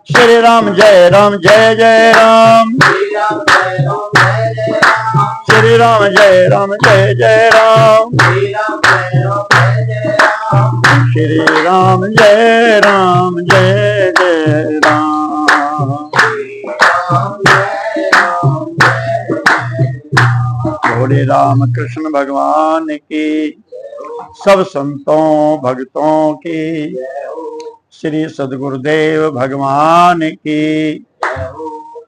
श्री राम जय जय राम। श्री राम जय जय राम। श्री राम जय जय राम। बोले राम कृष्ण भगवान की, सब संतों भक्तों की, श्री सद्गुरुदेव भगवान की,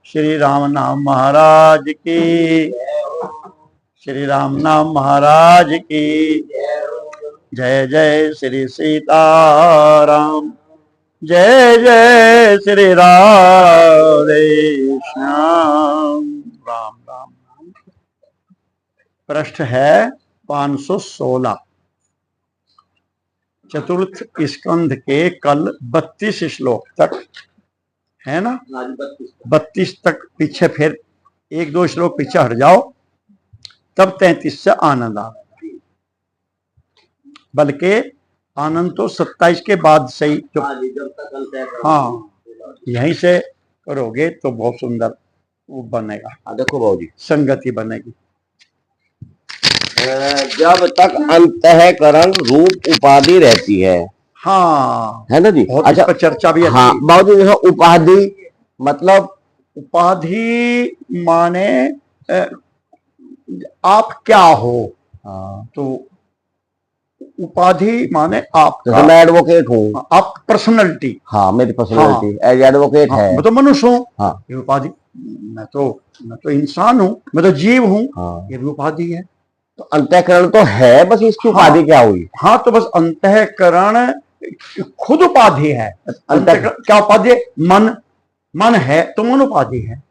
श्री राम नाम महाराज की, श्री राम नाम महाराज की। जय जय श्री सीताराम, जय जय श्री राधे श्याम। राम राम। पृष्ठ है 516। चतुर्थ स्कंध के कल 32 श्लोक तक है ना, 32 तक पीछे, फिर 1-2 श्लोक पीछे हट जाओ, तब 33 से आनंद आ। बल्कि आनंद तो 27 के बाद से ही, हाँ यहीं से करोगे तो बहुत सुंदर वो बनेगा। देखो बाबूजी, संगति बनेगी। जब तक अंतःकरण रूप उपाधि रहती है, हाँ है ना जी। अच्छा, इस पर चर्चा भी। हाँ बाबूजी, देखो उपाधि मतलब, उपाधि माने आप क्या हो। हाँ तो उपाधि माने आप, मैं एडवोकेट हूँ, आप पर्सनैलिटी। हाँ मेरी पर्सनैलिटी एज एडवोकेट है। मैं तो मनुष्य हूँ, हाँ ये उपाधि। मैं तो इंसान हूँ, मैं तो जीव हूँ, हाँ ये भी उपाधि है। तो अंतःकरण तो है, बस इसकी उपाधि क्या हुई? हाँ तो बस अंतःकरण खुद उपाधि है। क्या उपाधि है? मन है तो मन उपाधि है।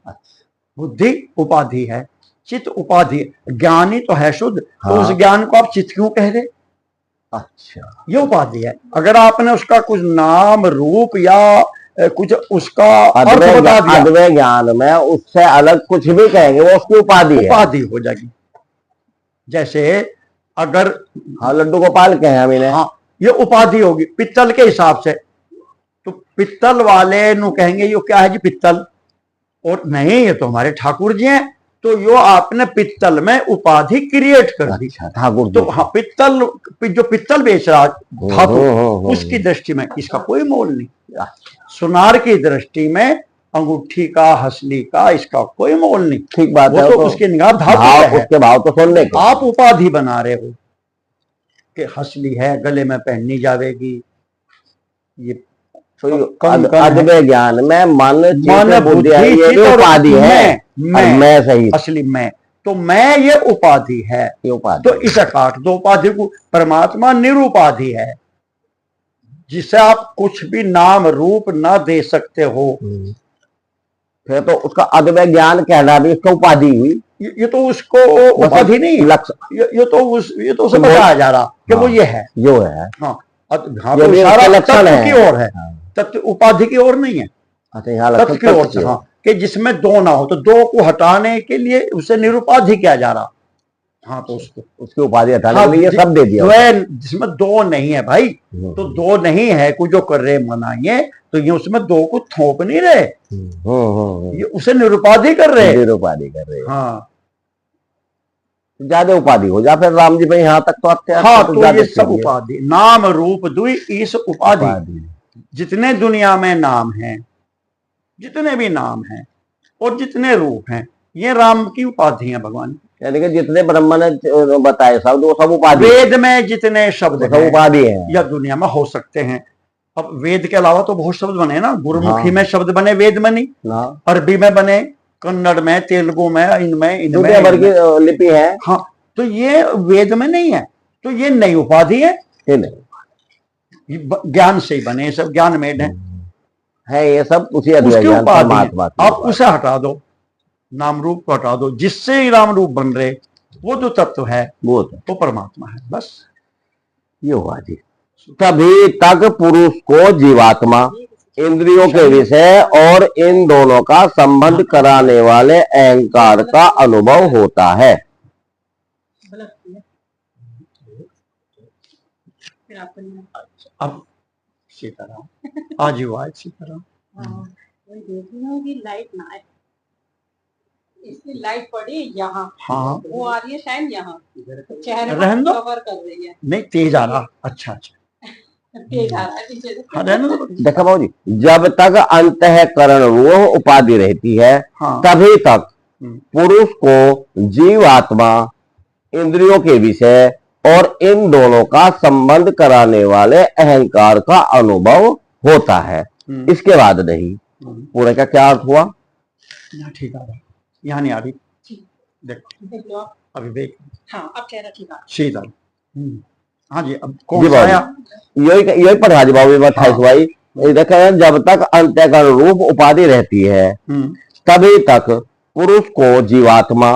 बुद्धि उपाधि है, चित्त उपाधि है। ज्ञानी तो है शुद्ध, तो उस ज्ञान को आप चित्त क्यों कह रहे? अच्छा, ये उपाधि है। अगर आपने उसका कुछ नाम रूप या कुछ उसका अर्थ बता दिया, अद्वैत ज्ञान में उससे अलग कुछ भी कहेंगे, वो उसकी उपाधि हो जाएगी। जैसे अगर लड्डू गोपाल के हैं हम इन्हें, हाँ ये उपाधि होगी पित्तल के हिसाब से, तो पित्तल वाले नु कहेंगे ये क्या है जी पित्तल, और नहीं ये तो हमारे ठाकुर जी हैं, तो यो आपने पित्तल में उपाधि क्रिएट कर दी। ठाकुर तो हाँ पित्तल, जो पित्तल बेच रहा धातु, उसकी दृष्टि में इसका कोई मोल नहीं। सुनार की दृष्टि में अंगूठी का, हसली का, इसका कोई मोल नहीं। ठीक बात है, तो उसकी निगाह धातु, उसके भाव तो सुन ले। आप उपाधि बना रहे हो कि हसली है, गले में पहननी जाएगी, ये अद्वैत ज्ञान में मन बुद्धि उपाधि है, मैं सही असली मैं, तो मैं ये उपाधि है। तो इसे काट दो उपाधि को। परमात्मा निरुपाधि है, जिसे आप कुछ भी नाम रूप ना दे सकते हो। फिर तो उसका अद्वैत ज्ञान कहना भी उसका उपाधि हुई। ये तो उसको उपाधि नहीं, ये तो उसे बताया जा रहा कि वो ये है, जो है। हाँ तो इशारा लक्षण की ओर है, तत्व उपाधि की ओर नहीं है। तत्व की ओर से, हाँ कि जिसमें दो ना हो, तो दो को हटाने के लिए उसे निरुपाधि किया जा रहा। हाँ तो उसकी उपाधि हटाने के लिए सब दे दिया। जिसमें दो नहीं है भाई, तो दो नहीं है कुछ जो कर रहे मनाइए, तो ये उसमें दो को थोप नहीं रहे, ये उसे निरुपाधि कर रहे। हाँ ज्यादा उपाधि हो जा फिर राम जी भाई, यहाँ तक तो आपके। हाँ तो ये सब उपाधि, नाम रूप दुई इस उपाधि। जितने दुनिया में नाम हैं, जितने भी नाम हैं और जितने रूप हैं, ये राम की उपाधि है भगवान। यानी कि जितने ब्रह्मा ने बताए शब्द, वो सब उपाधि। वेद में जितने शब्द सब उपाधि है या दुनिया में हो सकते हैं। अब वेद के अलावा तो बहुत शब्द बने ना, गुरुमुखी में शब्द बने, वेद में नहीं, अरबी में बने, कन्नड़ में, तेलुगु में, इनमें दुनिया भर की लिपि है। हाँ तो ये वेद में नहीं है, तो ये नई उपाधि है, ज्ञान से ही बने सब, ज्ञान मेड है ये सब, उसी उपाधि। आप उसे हटा दो, नाम रूप को हटा दो, जिससे ही राम रूप बन रहे, वो जो तत्व है वो तो परमात्मा है, बस ये उपाधि। तभी तक पुरुष को जीवात्मा, इंद्रियों के विषय और इन दोनों का संबंध कराने वाले अहंकार का अनुभव होता है। अब इसी तरह आज हुआ इसी तरह। वही देख रही हूँ कि लाइट ना आए, इसकी लाइट पड़ी यहाँ, हाँ वो आ रही है शायद यहाँ, चेहरे रहने को दो। कवर कर रही है, नहीं तेज आ रहा। अच्छा अच्छा तेज आ रहा है पीछे से। हाँ रहने दो। देखो बाबू जी, जब तक अंतःकरण रूह उपाधि रहती है हाँ तभी तक हम्म, पुरुष को जीवात्मा, इंद्रियों के विषय और इन दोनों का संबंध कराने वाले अहंकार का अनुभव होता है। इसके बाद नहीं। पूरे का क्या अर्थ हुआ? यहाँ ठीक आ रहा, यहाँ नहीं आ रही। देखो देख लो आप। अभी देख हाँ अब कह रहा ठीक है। सीधा। हाँ जी अब जी कौन सा बाबू, आया? यही पढ़ा जी बाबू 28 भाई। ये देखा, जब तक अंतःकरण रूप उपाधि रहती है तभी तक पुरुष को जीवात्मा,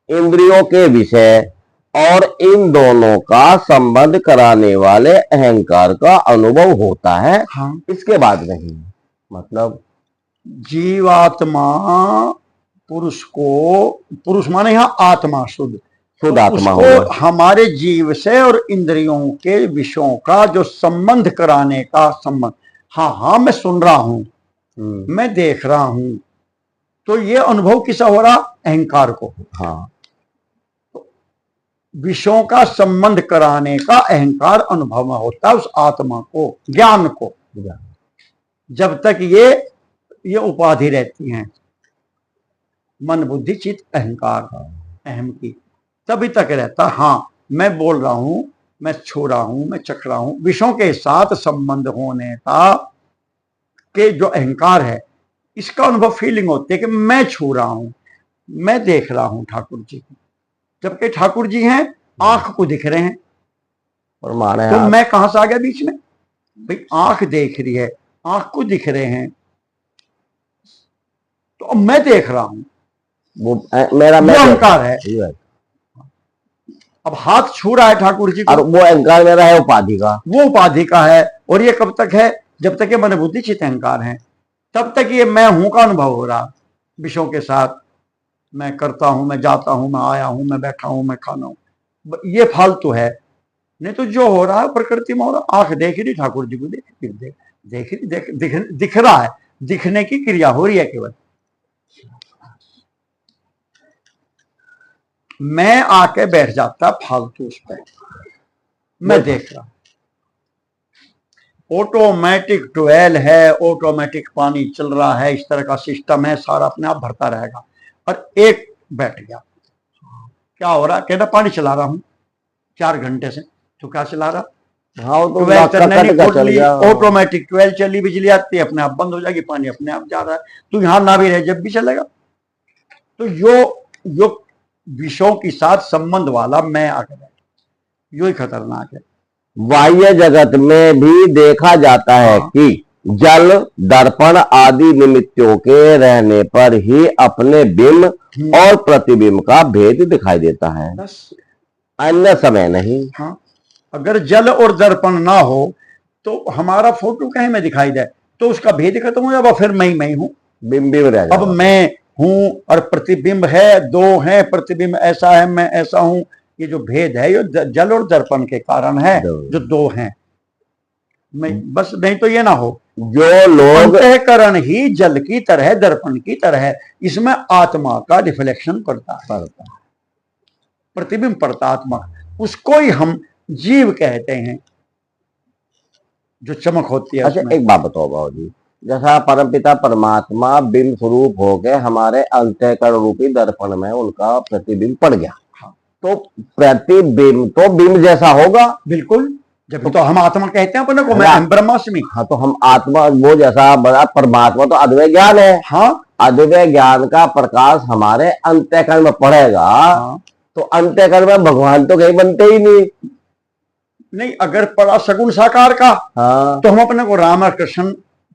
इंद्रियों के विषय और इन दोनों का संबंध कराने वाले अहंकार का अनुभव होता है। हाँ इसके बाद नहीं। मतलब जीवात्मा पुरुष को, पुरुष माने यहाँ आत्मा, शुद्ध शुद्ध तो आत्मा उसको होगा। हमारे जीव से और इंद्रियों के विषयों का जो संबंध कराने का संबंध। हाँ हाँ मैं सुन रहा हूं, मैं देख रहा हूं, तो ये अनुभव किसा हो रहा? अहंकार को। हाँ, विषयों का संबंध कराने का अहंकार अनुभव में होता है उस आत्मा को, ज्ञान को। जब तक ये उपाधि रहती हैं, मन बुद्धि चित्त अहंकार अहम की, तभी तक रहता। हाँ मैं बोल रहा हूं, मैं छू रहा हूं, मैं चख रहा हूं, विषयों के साथ संबंध होने का के जो अहंकार है, इसका अनुभव फीलिंग होती है कि मैं छू रहा हूं, मैं देख रहा हूं ठाकुर जी को, जबकि ठाकुर जी हैं आंख को दिख रहे हैं। और माने तो मैं कहां से आ गया बीच में? भाई आंख देख रही है, आंख को दिख रहे हैं, तो अब मैं देख रहा हूं, वो मेरा अहंकार है। अब हाथ छू रहा है ठाकुर जी को, और वो अहंकार मेरा है उपाधि का, वो उपाधि का है। और ये कब तक है? जब तक ये मन बुद्धि चित्त अहंकार है, तब तक ये मैं हूं का अनुभव हो रहा विषयों के साथ। मैं करता हूं, मैं जाता हूं, मैं आया हूं, मैं बैठा हूं, मैं खाना हूं, ये फालतू है। नहीं तो जो हो रहा है प्रकृति में हो रहा। आंख देख रही ठाकुर जी को, देख रही, दिख रहा है, दिखने की क्रिया हो रही है केवल। मैं आके बैठ जाता फालतू उस पर, मैं देख रहा। ऑटोमेटिक ट्वेल है, ऑटोमेटिक पानी चल रहा है, इस तरह का सिस्टम है, सारा अपने आप भरता रहेगा। और एक बैठ गया, क्या हो रहा? कहता पानी चला रहा हूं 4 घंटे से। तो क्या चला रहा? हाँ तो ऑटोमेटिक ट्वेल चली, बिजली आती है, अपने आप बंद हो जाएगी, पानी अपने आप जा रहा है। तो यहां ना भी रहे जब भी चलेगा। तो यो विषयों के साथ संबंध वाला मैं आकर, यो ही खतरनाक है। बाह्य जगत में भी देखा जाता है कि जल, दर्पण आदि निमित्तों के रहने पर ही अपने बिंब और प्रतिबिंब का भेद दिखाई देता है, अन्य समय नहीं। हाँ अगर जल और दर्पण ना हो तो हमारा फोटो कहीं में दिखाई दे, तो उसका भेद खत्म हो जाएगा, फिर मैं ही हूँ, बिंब रह जाएगा। अब मैं हूं और प्रतिबिंब है, दो हैं, प्रतिबिंब ऐसा है, मैं ऐसा हूं। ये जो भेद है ये जल और दर्पण के कारण है, जो दो हैं। मैं बस, नहीं तो ये ना हो। जो लोग अंतःकरण ही जल की तरह, दर्पण की तरह है, इसमें आत्मा का रिफ्लेक्शन पड़ता है, प्रतिबिंब पड़ता आत्मा, उसको ही हम जीव कहते हैं, जो चमक होती है। अच्छा एक बात बताओ बाबू जी, जैसा परमपिता परमात्मा बिंब स्वरूप हो गए, हमारे अंतःकरण रूपी दर्पण में उनका प्रतिबिंब पड़ गया। हाँ। तो प्रतिबिंब तो बिंब जैसा होगा, बिल्कुल। जब तो हम आत्मा कहते हैं अपने को, मैं ब्रह्मास्मि। हाँ तो हम आत्मा वो जैसा बड़ा, परमात्मा तो अद्वैय ज्ञान है। हाँ अद्वैय ज्ञान का प्रकाश हमारे अंतःकरण में पड़ेगा। हाँ। तो अंतःकरण में भगवान तो कहीं बनते ही नहीं। अगर पड़ा सगुण साकार का, हाँ, तो हम अपने को राम और कृष्ण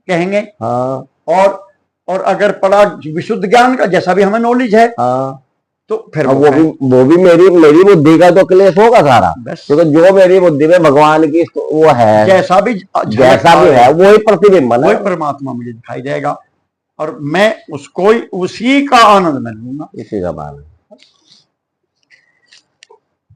कहेंगे। हाँ। और अगर पड़ा विशुद्ध ज्ञान का, जैसा भी हमें नॉलेज है, हाँ, तो फिर वो भी मेरी बुद्धि का तो क्लेश होगा सारा, क्योंकि तो जो मेरी बुद्धि में भगवान की वो है, जैसा भी है वही प्रतिबिंब है, वही परमात्मा मुझे दिखाई देगा, और मैं उसको उसी का आनंद में लूंगा। इसी का मान।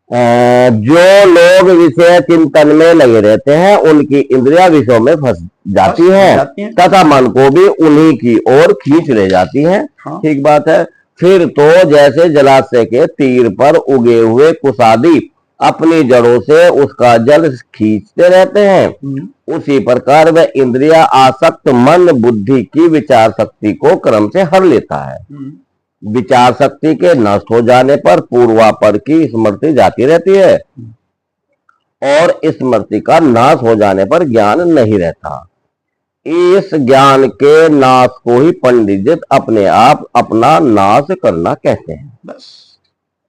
जो लोग विषय चिंतन में लगे रहते हैं उनकी इंद्रिया विषयों में फंस जाती हैं तथा मन को भी उन्हीं की ओर खींच ले जाती हैं। हाँ। ठीक बात है। फिर तो जैसे जलाशय के तीर पर उगे हुए कुसादी अपनी जड़ों से उसका जल खींचते रहते हैं, उसी प्रकार वह इंद्रिया आसक्त मन बुद्धि की विचार शक्ति को क्रम से हर लेता है। विचार शक्ति के नष्ट हो जाने पर पूर्वापर की स्मृति जाती रहती है और स्मृति का नाश हो जाने पर ज्ञान नहीं रहता। इस ज्ञान के नाश को ही पंडित जी अपने आप अपना नाश करना कहते हैं। बस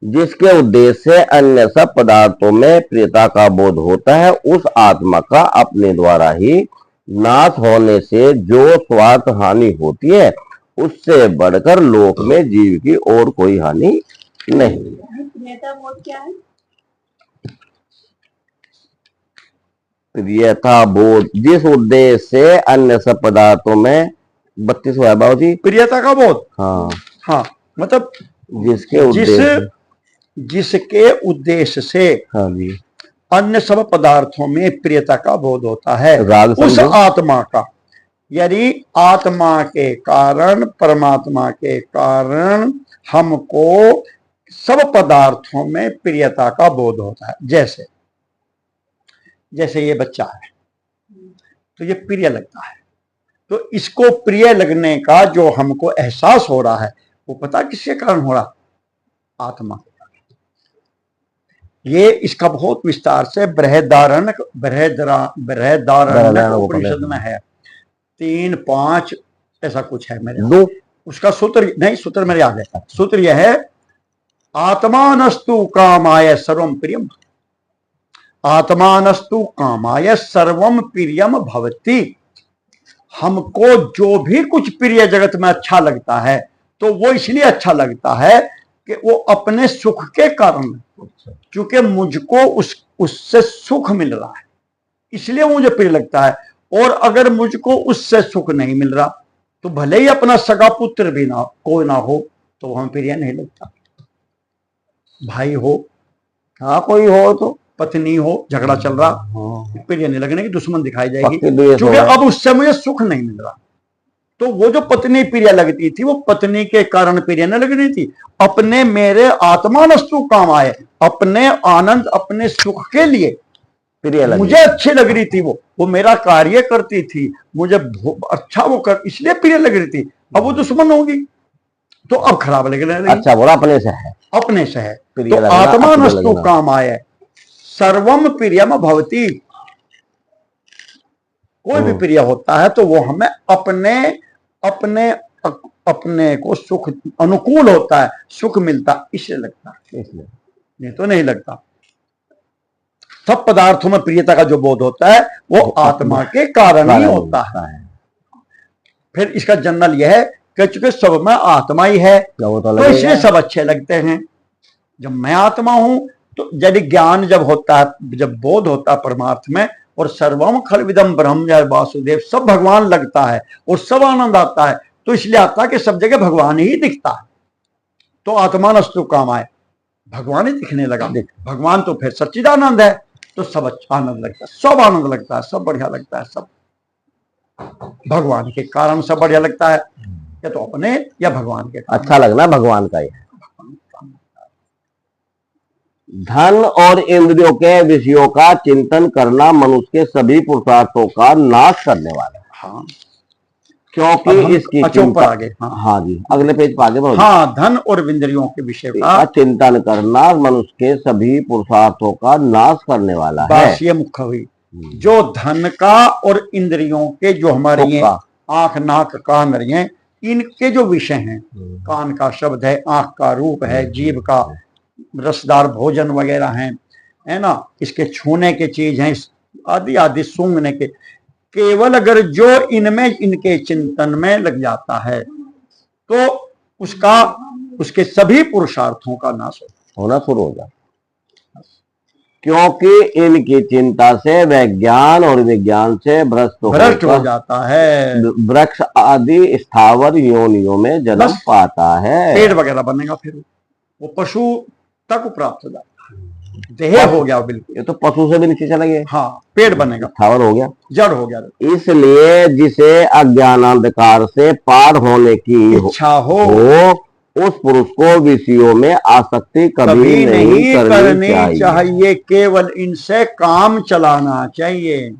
जिसके उद्देश्य से अन्य सब पदार्थों में प्रियता का बोध होता है, उस आत्मा का अपने द्वारा ही नाश होने से जो स्वार्थ हानि होती है उससे बढ़कर लोक में जीव की और कोई हानि नहीं। प्रियता बोध क्या है? प्रियता बोध जिस उद्देश्य से अन्य सब पदार्थों में 32 हुआ बाबू जी, प्रियता का बोध। हाँ हाँ, मतलब जिसके उद्देश्य से हाँ जी अन्य सब पदार्थों में प्रियता का बोध होता है उस आत्मा का, यानी आत्मा के कारण परमात्मा के कारण हमको सब पदार्थों में प्रियता का बोध होता है। जैसे जैसे ये बच्चा है तो ये प्रिय लगता है, तो इसको प्रिय लगने का जो हमको एहसास हो रहा है वो पता किसके कारण हो रहा? आत्मा के कारण। ये इसका बहुत विस्तार से बृहदारण्यक उपनिषद में है, 3-5 ऐसा कुछ है मेरे, उसका सूत्र नहीं, सूत्र मेरे याद है। सूत्र यह है, आत्मानस्तु कामाय सर्वम प्रियम, आत्मानस्तु कामाय सर्वम प्रियम भवति। हमको जो भी कुछ प्रिय जगत में अच्छा लगता है तो वो इसलिए अच्छा लगता है कि वो अपने सुख के कारण, क्योंकि मुझको उससे सुख मिल रहा है इसलिए मुझे प्रिय लगता है। और अगर मुझको उससे सुख नहीं मिल रहा तो भले ही अपना सगा पुत्र भी ना कोई ना हो तो हमें प्रिय नहीं लगता। भाई हो, हाँ कोई हो, तो पत्नी हो, झगड़ा चल रहा, प्रिय नहीं लगने की, दुश्मन दिखाई जाएगी, क्योंकि अब उससे मुझे सुख नहीं मिल रहा। तो वो जो पत्नी प्रिय लगती थी वो पत्नी के कारण प्रिय न लग रही थी, अपने मेरे आत्मानस्तु काम आए, अपने आनंद अपने सुख के लिए प्रिय लगी, मुझे अच्छी लग रही थी, वो मेरा कार्य करती थी, मुझे अच्छा वो कर, इसलिए प्रिय लग रही थी। अब वो दुश्मन होगी तो अब खराब लगने लगी। अच्छा बोला, अपने से है, अपने से है। तो आत्मानस्तु काम आए सर्वम प्रियम भवति, कोई भी प्रिय होता है तो वो हमें अपने अपने अपने को सुख अनुकूल होता है, सुख मिलता इसलिए लगता है, इसलिए नहीं तो नहीं लगता। सब पदार्थों में प्रियता का जो बोध होता है वो आत्मा के कारण ही होता है। फिर इसका जनरल यह है कि चूंकि सब में आत्मा ही है तो इसलिए सब अच्छे लगते हैं। जब मैं आत्मा हूं तो यदि ज्ञान जब होता है, जब बोध होता है परमार्थ में, और सर्वम खलविदम ब्रह्म जय वासुदेव, सब भगवान लगता है और सब आनंद आता है, तो इसलिए आता है कि सब जगह भगवान ही दिखता है। तो आत्मानस्तु काम आए, भगवान ही दिखने लगा। भगवान तो फिर सच्चिदानंद है, तो सब अच्छा आनंद लगता है, सब आनंद लगता है, सब बढ़िया लगता है, सब भगवान के कारण सब बढ़िया लगता है, या तो अपने या भगवान के। अच्छा लगना भगवान का ही है। धन और इंद्रियों के विषयों का चिंतन करना मनुष्य के सभी पुरुषार्थों का नाश करने वाला है। हाँ, क्योंकि इसकी चिंता आगे, हाँ जी अगले पेज पर आगे बढ़ो। हाँ, धन और इंद्रियों के विषय का चिंतन करना मनुष्य के सभी पुरुषार्थों का नाश करने वाला है। ये मुख्य हुई जो धन का और इंद्रियों के, जो हमारी आंख नाक कान रही, इनके जो विषय हैं, कान का शब्द है, आंख का रूप है, जीभ का रसदार भोजन वगैरह हैं, है ना, इसके छूने के चीज हैं, आदि आदि सूंघने के, केवल अगर जो इनमें इनके चिंतन में लग जाता है तो उसके सभी पुरुषार्थों का नाश होना शुरू हो जाता, क्योंकि इनकी चिंता से वह ज्ञान और विज्ञान से भ्रष्ट हो जाता है, वृक्ष आदि स्थावर योनियों में जन्म पाता है, पेड़ वगैरह बनेगा, फिर वो पशु तक प्राप्त हो जाता है। देह हो गया बिल्कुल। ये तो पशु से भी नीचे चला गया। हाँ, पेड़ बनेगा, स्थावर हो गया, जड़ हो गया। इसलिए जिसे अज्ञान अंधकार से पार होने की इच्छा हो उस पुरुष को विषयों में आसक्ति कभी नहीं करनी चाहिए। केवल इनसे काम चलाना चाहिए।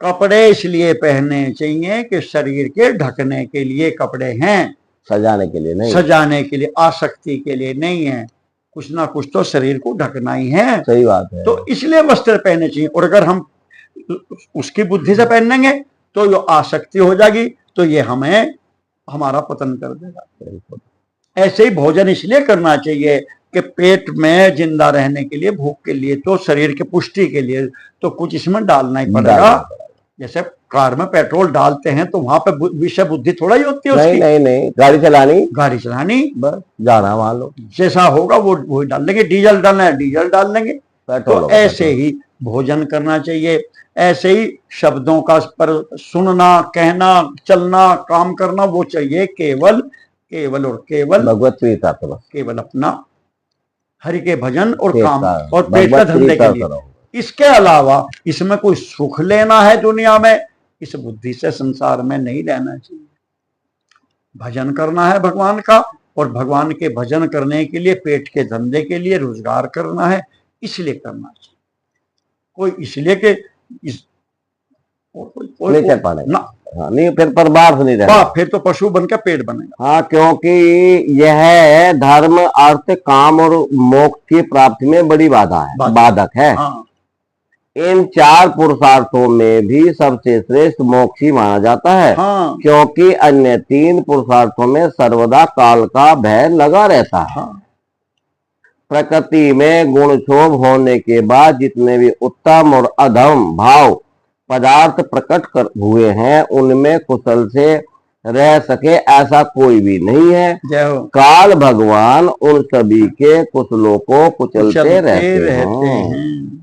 कपड़े इसलिए पहनने चाहिए कि शरीर के ढकने के लिए कपड़े हैं, सजाने के लिए नहीं, सजाने के लिए, आसक्ति के लिए नहीं है। कुछ ना कुछ तो शरीर को ढकना ही है। सही बात है। तो इसलिए वस्त्र पहनने चाहिए। और अगर हम उसकी बुद्धि से पहनेंगे तो जो आसक्ति हो जाएगी तो ये हमें हमारा पतन कर देगा। ऐसे ही भोजन इसलिए करना चाहिए कि पेट में जिंदा रहने के लिए, भूख के लिए, तो शरीर के पुष्टि के लिए तो कुछ इसमें डालना ही पड़ेगा। जैसे कार में पेट्रोल डालते हैं तो वहां पे विषय बुद्धि थोड़ा ही होती है उसकी। नहीं, गाड़ी चलानी बस जाना, मान लो जैसा होगा वो डाल लेंगे। डीजल डालना है डीजल डाल लेंगे। तो ऐसे ही भोजन करना चाहिए। ऐसे ही शब्दों का पर सुनना, कहना, चलना, काम करना वो चाहिए केवल केवल और केवल भगवत प्रीता, केवल अपना हरि के भजन और पेट काम का, और पेट का धंधे के लिए। इसके अलावा इसमें कोई सुख लेना है दुनिया में, इस बुद्धि से संसार में नहीं लेना चाहिए। भजन करना है भगवान का, और भगवान के भजन करने के लिए, पेट के धंधे के लिए रोजगार करना है, इसलिए करना चाहिए। कोई इसलिए के इस नहीं कर पाने ना, हाँ, नहीं फिर परबार नहीं रहेगा, फिर तो पशु बन के पेट बनेगा। हाँ, क्योंकि यह धर्म, अर्थ, काम और मोक्ष की प्राप्ति में बड़ी बाधक है। हाँ। इन चार पुरुषार्थों में भी सबसे श्रेष्ठ मोक्ष ही माना जाता है। हाँ। क्योंकि अन्य तीन पुरुषार्थों में सर्वदा काल का भय लगा रहता है। हाँ। प्रकृति में गुण क्षोभ होने के बाद जितने भी उत्तम और अधम भाव पदार्थ प्रकट कर हुए हैं, उनमें कुशल से रह सके ऐसा कोई भी नहीं है। काल भगवान उन सभी के कुशलों को कुचलते रहते हैं।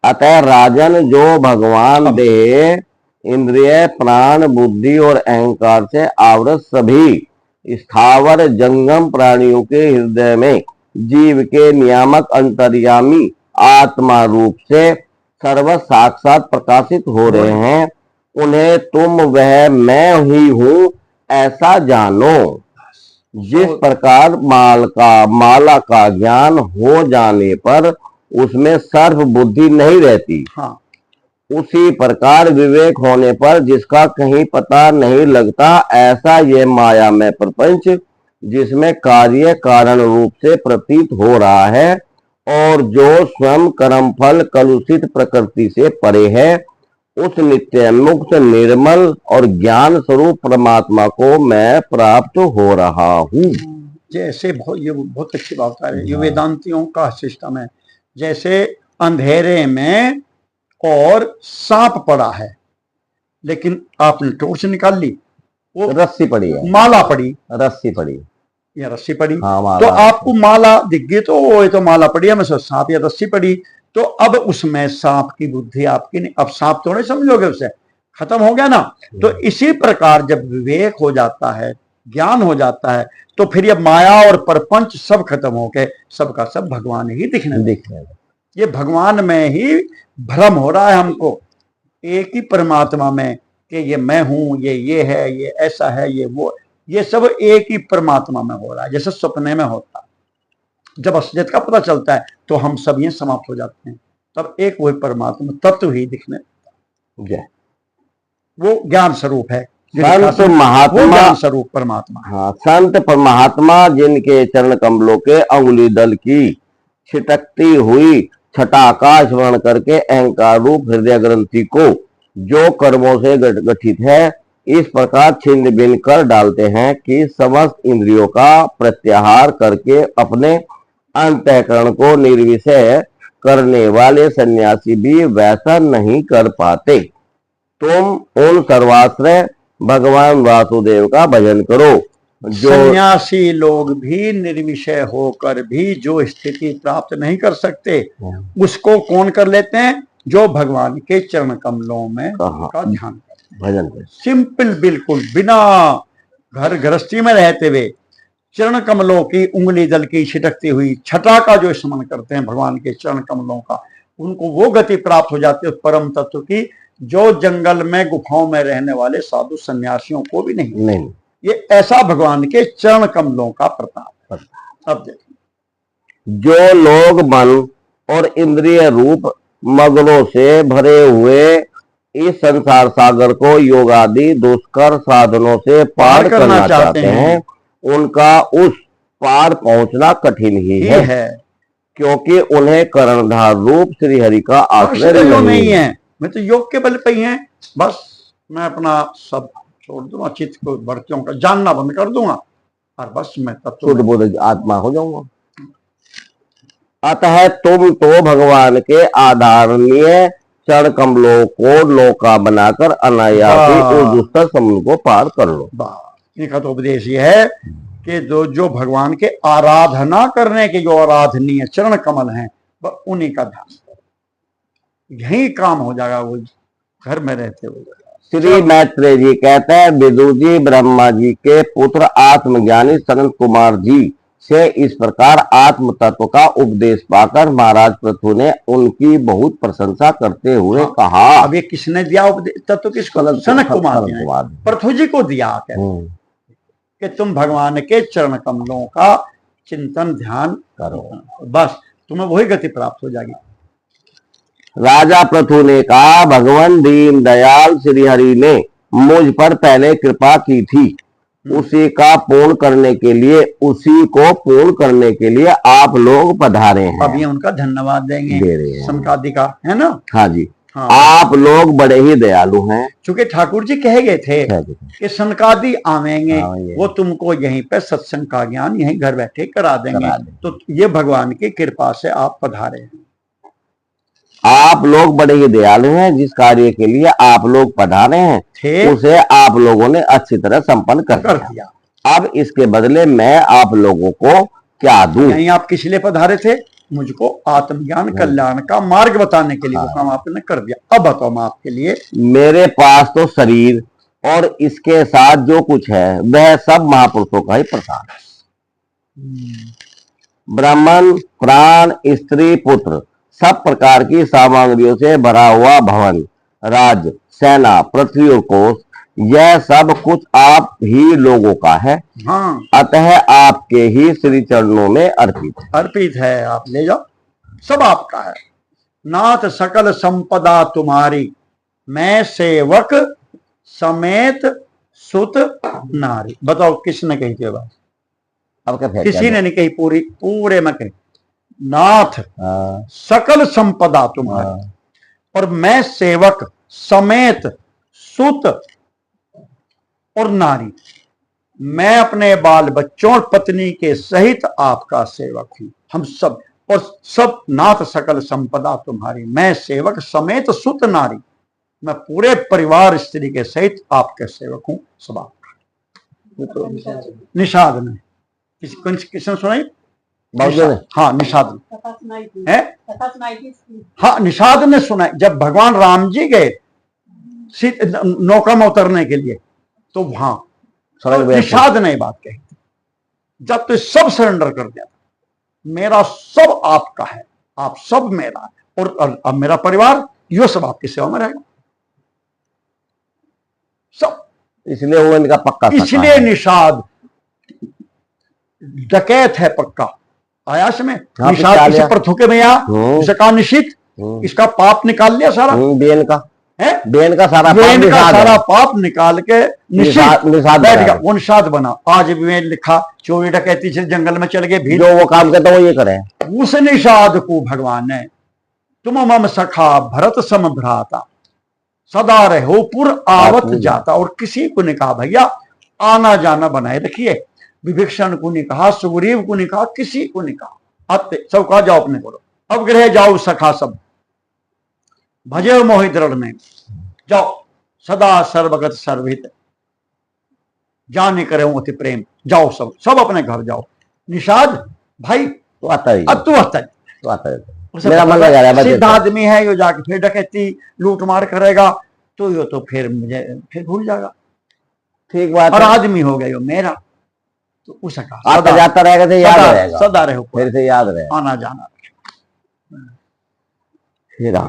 अतः राजन, जो भगवान देह, इंद्रिय, प्राण, बुद्धि और अहंकार से आवृत सभी स्थावर जंगम प्राणियों के हृदय में जीव के नियामक अंतर्यामी आत्मा रूप से सर्व साक्षात प्रकाशित हो रहे हैं, उन्हें तुम वह मैं ही हूं ऐसा जानो। जिस प्रकार माला का ज्ञान हो जाने पर उसमें सर्व बुद्धि नहीं रहती, हाँ। उसी प्रकार विवेक होने पर जिसका कहीं पता नहीं लगता, ऐसा ये माया में प्रपंच, जिसमें कार्य कारण रूप से प्रतीत हो रहा है और जो स्वयं कर्म फल कलुषित प्रकृति से परे है, उस नित्य मुक्त निर्मल और ज्ञान स्वरूप परमात्मा को मैं प्राप्त हो रहा हूँ। जैसे ये बहुत अच्छी बात है। ये वेदांतियों का सिस्टम है। जैसे अंधेरे में और सांप पड़ा है, लेकिन आपने टॉर्च निकाल ली, वो रस्सी पड़ी है, माला पड़ी, रस्सी पड़ी या रस्सी पड़ी, हाँ, तो आपको माला दिख गई तो वो तो माला पड़ी है, मैं सांप या रस्सी पड़ी। तो अब उसमें सांप की बुद्धि आपकी नहीं, अब सांप तो नहीं समझोगे, उसे खत्म हो गया ना। तो इसी प्रकार जब विवेक हो जाता है, ज्ञान हो जाता है, तो फिर ये माया और परपंच सब खत्म होके सबका सब भगवान ही दिखने। ये भगवान में ही भ्रम हो रहा है हमको, एक ही परमात्मा में, कि ये मैं हूं, ये है, ये ऐसा है, ये वो, ये सब एक ही परमात्मा में हो रहा है, जैसे सपने में होता है। जब असलियत का पता चलता है तो हम सब ये समाप्त हो जाते हैं, तब एक वही परमात्मा तत्व ही दिखने लगता है। वो ज्ञान स्वरूप है, संत महात्मा स्वरूप परमात्मा। हाँ, संत महात्मा जिनके चरण कमलों के अंगुली दल की छिटकती हुई छटाका स्मरण करके अहंकार रूप हृदय ग्रंथि को जो कर्मों से गठित है इस प्रकार छिन्न भिन्न कर डालते हैं कि समस्त इंद्रियों का प्रत्याहार करके अपने अंतःकरण को निर्विषय करने वाले सन्यासी भी वैसा नहीं कर पाते। तुम उन सर्वाश्रय भगवान वासुदेव का भजन करो। जो सन्यासी लोग भी निर्विषय होकर भी जो स्थिति प्राप्त नहीं कर सकते, उसको कौन कर लेते हैं? जो भगवान के चरण कमलों में का ध्यान भजन कर, सिंपल, बिल्कुल बिना घर गृहस्थी में रहते हुए चरण कमलों की उंगली दल की छिटकती हुई छटा का जो स्मरण करते हैं भगवान के चरण कमलों का, उनको वो गति प्राप्त हो जाती है परम तत्व की, जो जंगल में गुफाओं में रहने वाले साधु सन्यासियों को भी नहीं। ये ऐसा भगवान के चरण कमलों का प्रताप है। अब देखिए, जो लोग मन और इंद्रिय रूप मग्नों से भरे हुए इस संसार सागर को योग आदि दुष्कर साधनों से पार करना चाहते हैं, उनका उस पार पहुंचना कठिन ही है, क्योंकि उन्हें कर्णधार रूप श्री हरि का आश्रय नहीं है। मैं तो योग के बल पे ही है, बस मैं अपना सब छोड़ दूंगा, चित्त को भक्तियों का जानना बंद कर दूंगा और बस मैं शुद्ध आत्मा हो जाऊंगा। अतः तुम तो भगवान के आधारणीय चरण कमलों को नौका बनाकर अनायास उस दुष्कर समुद्र को पार कर लो। इनका तो उपदेश ये है कि जो भगवान के आराधना करने के जो आराधनीय चरण कमल हैं, उन्हीं का ध्यान, यही काम हो जाएगा, वो घर में रहते हुए। श्री मैत्रेय जी कहते हैं, विदुर जी ब्रह्मा जी के पुत्र आत्मज्ञानी सनत कुमार जी से इस प्रकार आत्म तत्व का उपदेश पाकर महाराज पृथु ने उनकी बहुत प्रशंसा करते हुए कहा। अब ये किसने दिया उपदेश तत्व? किसको? सनत कुमार पृथु जी को दिया कि तुम भगवान के चरण कमलों का चिंतन ध्यान करो, बस तुम्हें वही गति प्राप्त हो जाएगी। राजा पृथु ने कहा, भगवान दीन दयाल श्री हरि ने मुझ पर पहले कृपा की थी, उसी को पूर्ण करने के लिए आप लोग पधारे हैं। अब ये उनका धन्यवाद देंगे सनकादि का, है ना? हाँ जी, हाँ। आप लोग बड़े ही दयालु हैं। चूंकि ठाकुर जी कह गए थे कि सनकादि आवेंगे, वो तुमको यहीं पे सत्संग का ज्ञान यहीं घर बैठे करा देंगे। तो ये भगवान की कृपा से आप पधारे हैं। आप लोग बड़े ही दयालु हैं, जिस कार्य के लिए आप लोग पधारे हैं उसे आप लोगों ने अच्छी तरह संपन्न कर दिया। अब इसके बदले मैं आप लोगों को क्या दूं? नहीं, आप किस लिए पधारे थे? मुझको आत्मज्ञान कल्याण का मार्ग बताने के लिए। वो काम आपने कर दिया। अब बताओ मैं आपके लिए, मेरे पास तो शरीर और इसके साथ जो कुछ है वह सब महापुरुषों का ही प्रसाद है। ब्राह्मण, प्राण, स्त्री, पुत्र, सब प्रकार की सामग्रियों से भरा हुआ भवन, राज, सेना, पृथ्वी और कोष, यह सब कुछ आप ही लोगों का है। हाँ। अतः आपके ही श्री चरणों में अर्पित है। आप ले जाओ, सब आपका है। नाथ सकल संपदा तुम्हारी, मैं सेवक समेत सुत नारी। बताओ किसने कही थी बात? अब क्या? किसी ने नहीं कही, पूरे में कही। नाथ सकल संपदा तुम्हारी और मैं सेवक समेत सुत और नारी, मैं अपने बाल बच्चों और पत्नी के सहित आपका सेवक हूं। हम सब और सब, नाथ सकल संपदा तुम्हारी, मैं सेवक समेत सुत नारी, मैं पूरे परिवार स्त्री के सहित आपके सेवक हूं। सब आपका। तो निषाद ने किसने सुनाई? हाँ, निषाद है। हाँ, निषाद ने सुना। जब भगवान राम जी गए नौका में उतरने के लिए, तो वहां निषाद ने बात कही, जब तो सब सरेंडर कर दिया, मेरा सब आपका है, आप सब मेरा है, और अब मेरा परिवार यो सब आपकी सेवा में रहेगा सब। इसलिए वो इनका पक्का, इसलिए निषाद डकैत है पक्का। आयास में निषाद किसी पर थूके में उसे कहा निशित, इसका पाप निकाल लिया सारा, बेन का सारा पाप निकाल के निषाद बैठ गया, वो निषाद बना। आज भी मैं लिखा, चोरी डकैती से जंगल में चल गए, जो वो काम करता वो ये करे। उस निषाद को भगवान ने, तुम मम सखा भरत सम भ्राता, सदा रहो पुर आवत जाता। और किसी को नहीं कहा भैया आना जाना बनाए रखिए, विभीषण को नहीं कहा, सुग्रीव को नहीं कहा, किसी को नहीं कहा। अब सब कहा जाओ अपने करो, अब गृह जाओ सखा सब, भजे मोहि दृढ़ में, जाओ सदा सर्वगत सर्वहित, जाने करे अति प्रेम, जाओ सब अपने घर जाओ। निषाद भाई तो आता है, तू आता है, सिद्ध आदमी है, यो जाके फिर डकैती लूट मार करेगा, तो यो तो फिर मुझे फिर भूल जाएगा। ठीक बात। और आदमी हो गया यो मेरा, तो उसका आता जाता रहेगा तो याद रहेगा, सदा रहो, फिर से याद रहेगा, आना जाना। फिर तो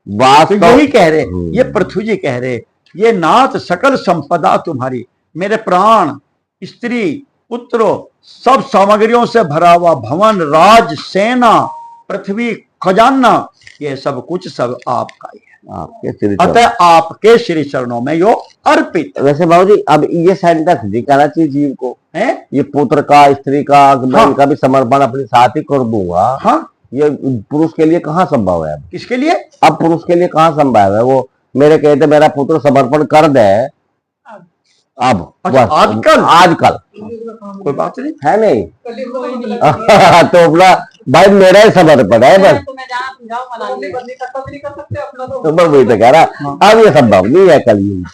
वास्तव यही कह रहे, ये पृथ्वी जी कह रहे, ये नाथ सकल संपदा तुम्हारी, मेरे प्राण, स्त्री, पुत्रों, सब सामग्रियों से भरा हुआ भवन, राज, सेना, पृथ्वी, खजाना, ये सब कुछ सब आपका ही है, आपके श्री अतः आपके श्री चरणों में यो अर्पित। वैसे बाबू जी अब ये सेंटेंस दिखाना चाहिए जीव को है। ये पुत्र का, स्त्री का, मैं हाँ। इनका भी समर्पण अपने साथ ही कर दूंगा। हाँ, ये पुरुष के लिए कहाँ संभव है? किसके लिए? अब पुरुष के लिए कहाँ संभव है? वो मेरे कहते मेरा पुत्र समर्पण कर दे अब, अच्छा, बस आजकल? आजकल कोई बात नहीं है नहीं कोई नहीं। तो अपना भाई मेरा ही समर्पण है बस, तो मैं जहाँ जाऊँ मनाली नहीं कर सकते अपना तो मैं वही तो कह रहा, अब ये संभव नहीं है कलयुग।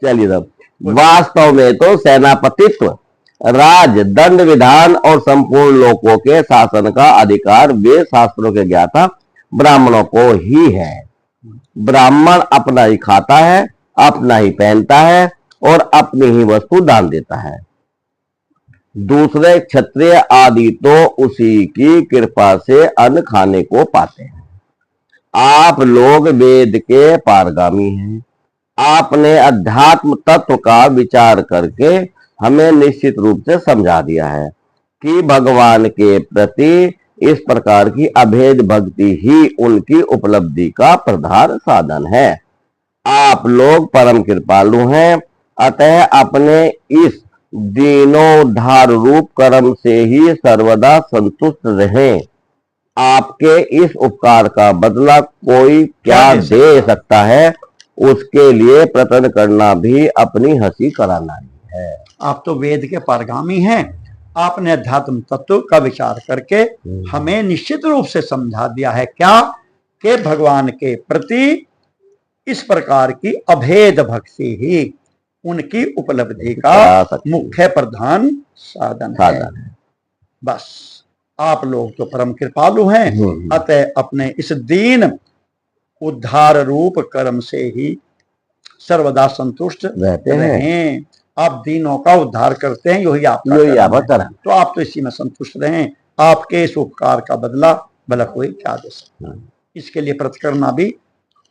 चलिए तब, वास्तव में तो सेनापतित्व, राज, दंड, विधान और संपूर्ण लोकों के शासन का अधिकार वे शास्त्रों के ज्ञाता ब्राह्मणों को ही है। ब्राह्मण अपना ही खाता है, अपना ही पहनता है और अपनी ही वस्तु दान देता है। दूसरे क्षत्रिय आदि तो उसी की कृपा से अन्न खाने को पाते हैं। आप लोग वेद के पारगामी हैं। आपने अध्यात्म तत्व का विचार करके हमें निश्चित रूप से समझा दिया है कि भगवान के प्रति इस प्रकार की अभेद भक्ति ही उनकी उपलब्धि का प्रधान साधन है। आप लोग परम कृपालु हैं, अतः अपने इस दीनोद्धार रूप कर्म से ही सर्वदा संतुष्ट रहें। आपके इस उपकार का बदला कोई क्या दे सकता है, उसके लिए प्रयत्न करना भी अपनी हंसी कराना ही है। आप तो वेद के पारगामी हैं, आपने अध्यात्म तत्व का विचार करके हमें निश्चित रूप से समझा दिया है क्या कि भगवान के प्रति इस प्रकार की अभेद भक्ति ही उनकी उपलब्धि का मुख्य प्रधान साधन है। बस आप लोग तो परम कृपालु हैं, अतः अपने इस दीन उद्धार रूप कर्म से ही सर्वदा संतुष्ट रहते हैं। आप दीनों का उद्धार करते हैं, यही आपका कर्म है। तो आप तो इसी में संतुष्ट रहें। आपके इस उपकार का बदला भला कोई क्या दे सकता है। इसके लिए प्रयत्न करना भी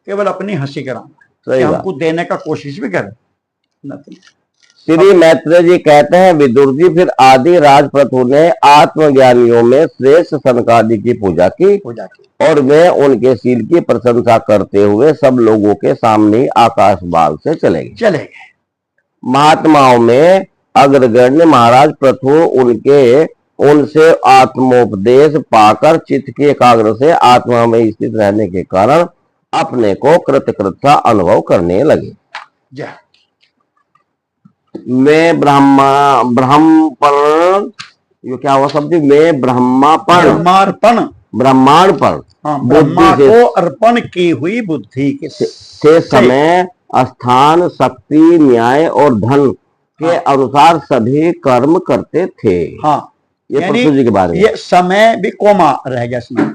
केवल अपनी हंसी कराना है, हमको देने का कोशिश भी करें। श्री मैत्रेय जी कहते हैं, विदुर जी फिर आदि राजप्रथु ने आत्मज्ञानियों में श्रेष्ठ सनकादि की पूजा की और वे उनके शील की प्रशंसा करते हुए सब लोगों के सामने आकाशबाग से चले गए। महात्माओं में अग्रगण्य महाराज प्रथु उनसे आत्मोपदेश पाकर चित्त के एकाग्र से आत्मा में स्थित रहने के कारण अपने को कृतकृतता अनुभव करने लगे। मैं ब्रह्मार्पण, ये क्या हुआ शब्द? मैं ब्रह्मार्पण ब्रह्मा को अर्पण की हुई बुद्धि के से समय, स्थान, शक्ति, न्याय और धन के अनुसार सभी कर्म करते थे। हाँ, ये पृथ्वी जी के बारे में। ये समय भी कोमा रह गया इसमें।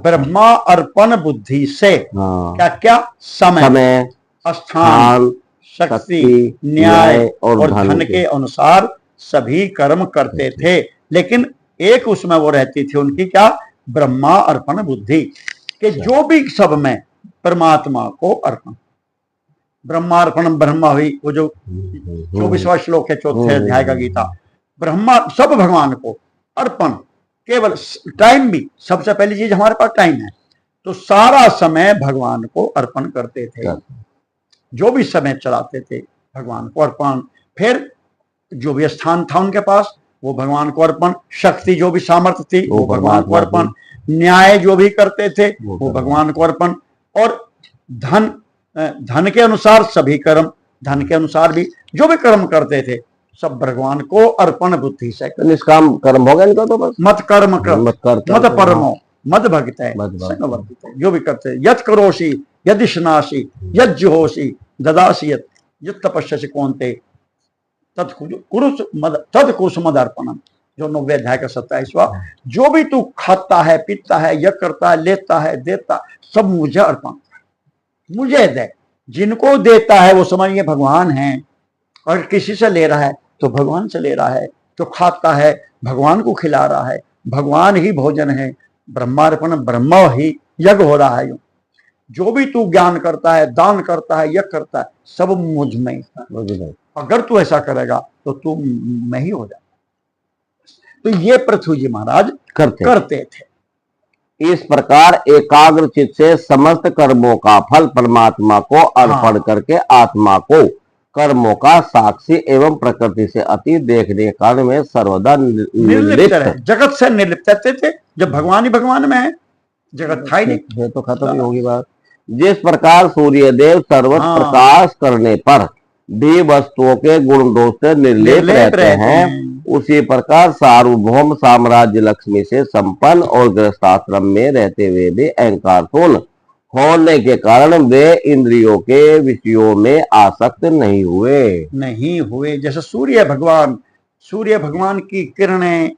ब्रह्मा अर्पण बुद्धि से क्या क्या? समय, स्थान, शक्ति, न्याय और धन के अनुसार सभी कर्म करते थे। लेकिन एक उसमें वो रहती थी उनकी क्या? ब्रह्मा अर्पण बुद्धि के जो भी सब में परमात्मा को अर्पण। ब्रह्मार्पण ब्रह्मा हुई, वो जो 24वां श्लोक है 4थे अध्याय का गीता। ब्रह्मा सब भगवान को अर्पण, केवल टाइम भी सबसे पहली चीज हमारे पास टाइम है, तो सारा समय भगवान को अर्पण करते थे। जो भी समय चलाते थे भगवान को अर्पण। फिर जो भी स्थान था उनके पास वो भगवान को अर्पण। शक्ति जो भी सामर्थ्य थी वो भगवान को अर्पण। न्याय जो भी करते थे वो भगवान को अर्पण। और धन के अनुसार सभी कर्म, धन के अनुसार भी जो भी कर्म करते थे सब भगवान को अर्पण बुद्धि से। निष्काम कर्म हो गया इनका तो बस। मत कर्म मत परमो मद भक्त है जो भी करते। यत करोषि यदिशनाशी यद जुहोषि ददासी यत तपस्या कौनते तत्कुरुष मद अर्पणम, जो 90 अध्याय का 27वां। जो भी तू खाता है, पीता है, यह करता है, लेता है, देता, सब मुझे अर्पण, मुझे दे। जिनको देता है वो समझिए भगवान है, और किसी से ले रहा है तो भगवान से ले रहा है, जो खाता है भगवान को खिला रहा है, भगवान ही भोजन है, ब्रह्मार्पण ब्रह्म ही यज्ञ हो रहा है। यूं जो भी तू ज्ञान करता है, दान करता है, यज्ञ करता है, सब मुझ में ही। अगर तू ऐसा करेगा तो तू मैं ही हो जाए। तो ये पृथ्वी जी महाराज करते थे। इस प्रकार एकाग्र चित्त से समस्त कर्मों का फल परमात्मा को अर्पण करके आत्मा को कर्मों का साक्षी एवं प्रकृति से अति देखने काल में सर्वदा निर्लिप्त रहे, जगत से निर्लिप्त थे। जब भगवान ही भगवान में है, जगत था ही नहीं। ये तो खत्म ही होगी बात। जिस प्रकार सूर्यदेव सर्वत्र प्रकाश करने पर भी वस्तुओं के गुण दोष से निर्लेप रहते हैं, उसी प्रकार सार्वभौम साम्राज्य लक्ष्मी से संपन्न और गृहस्थाश्रम में रहते हुए भी अहंकार शून्य होने के कारण वे इंद्रियों के विषयों में आसक्त नहीं हुए। जैसे सूर्य भगवान की किरणें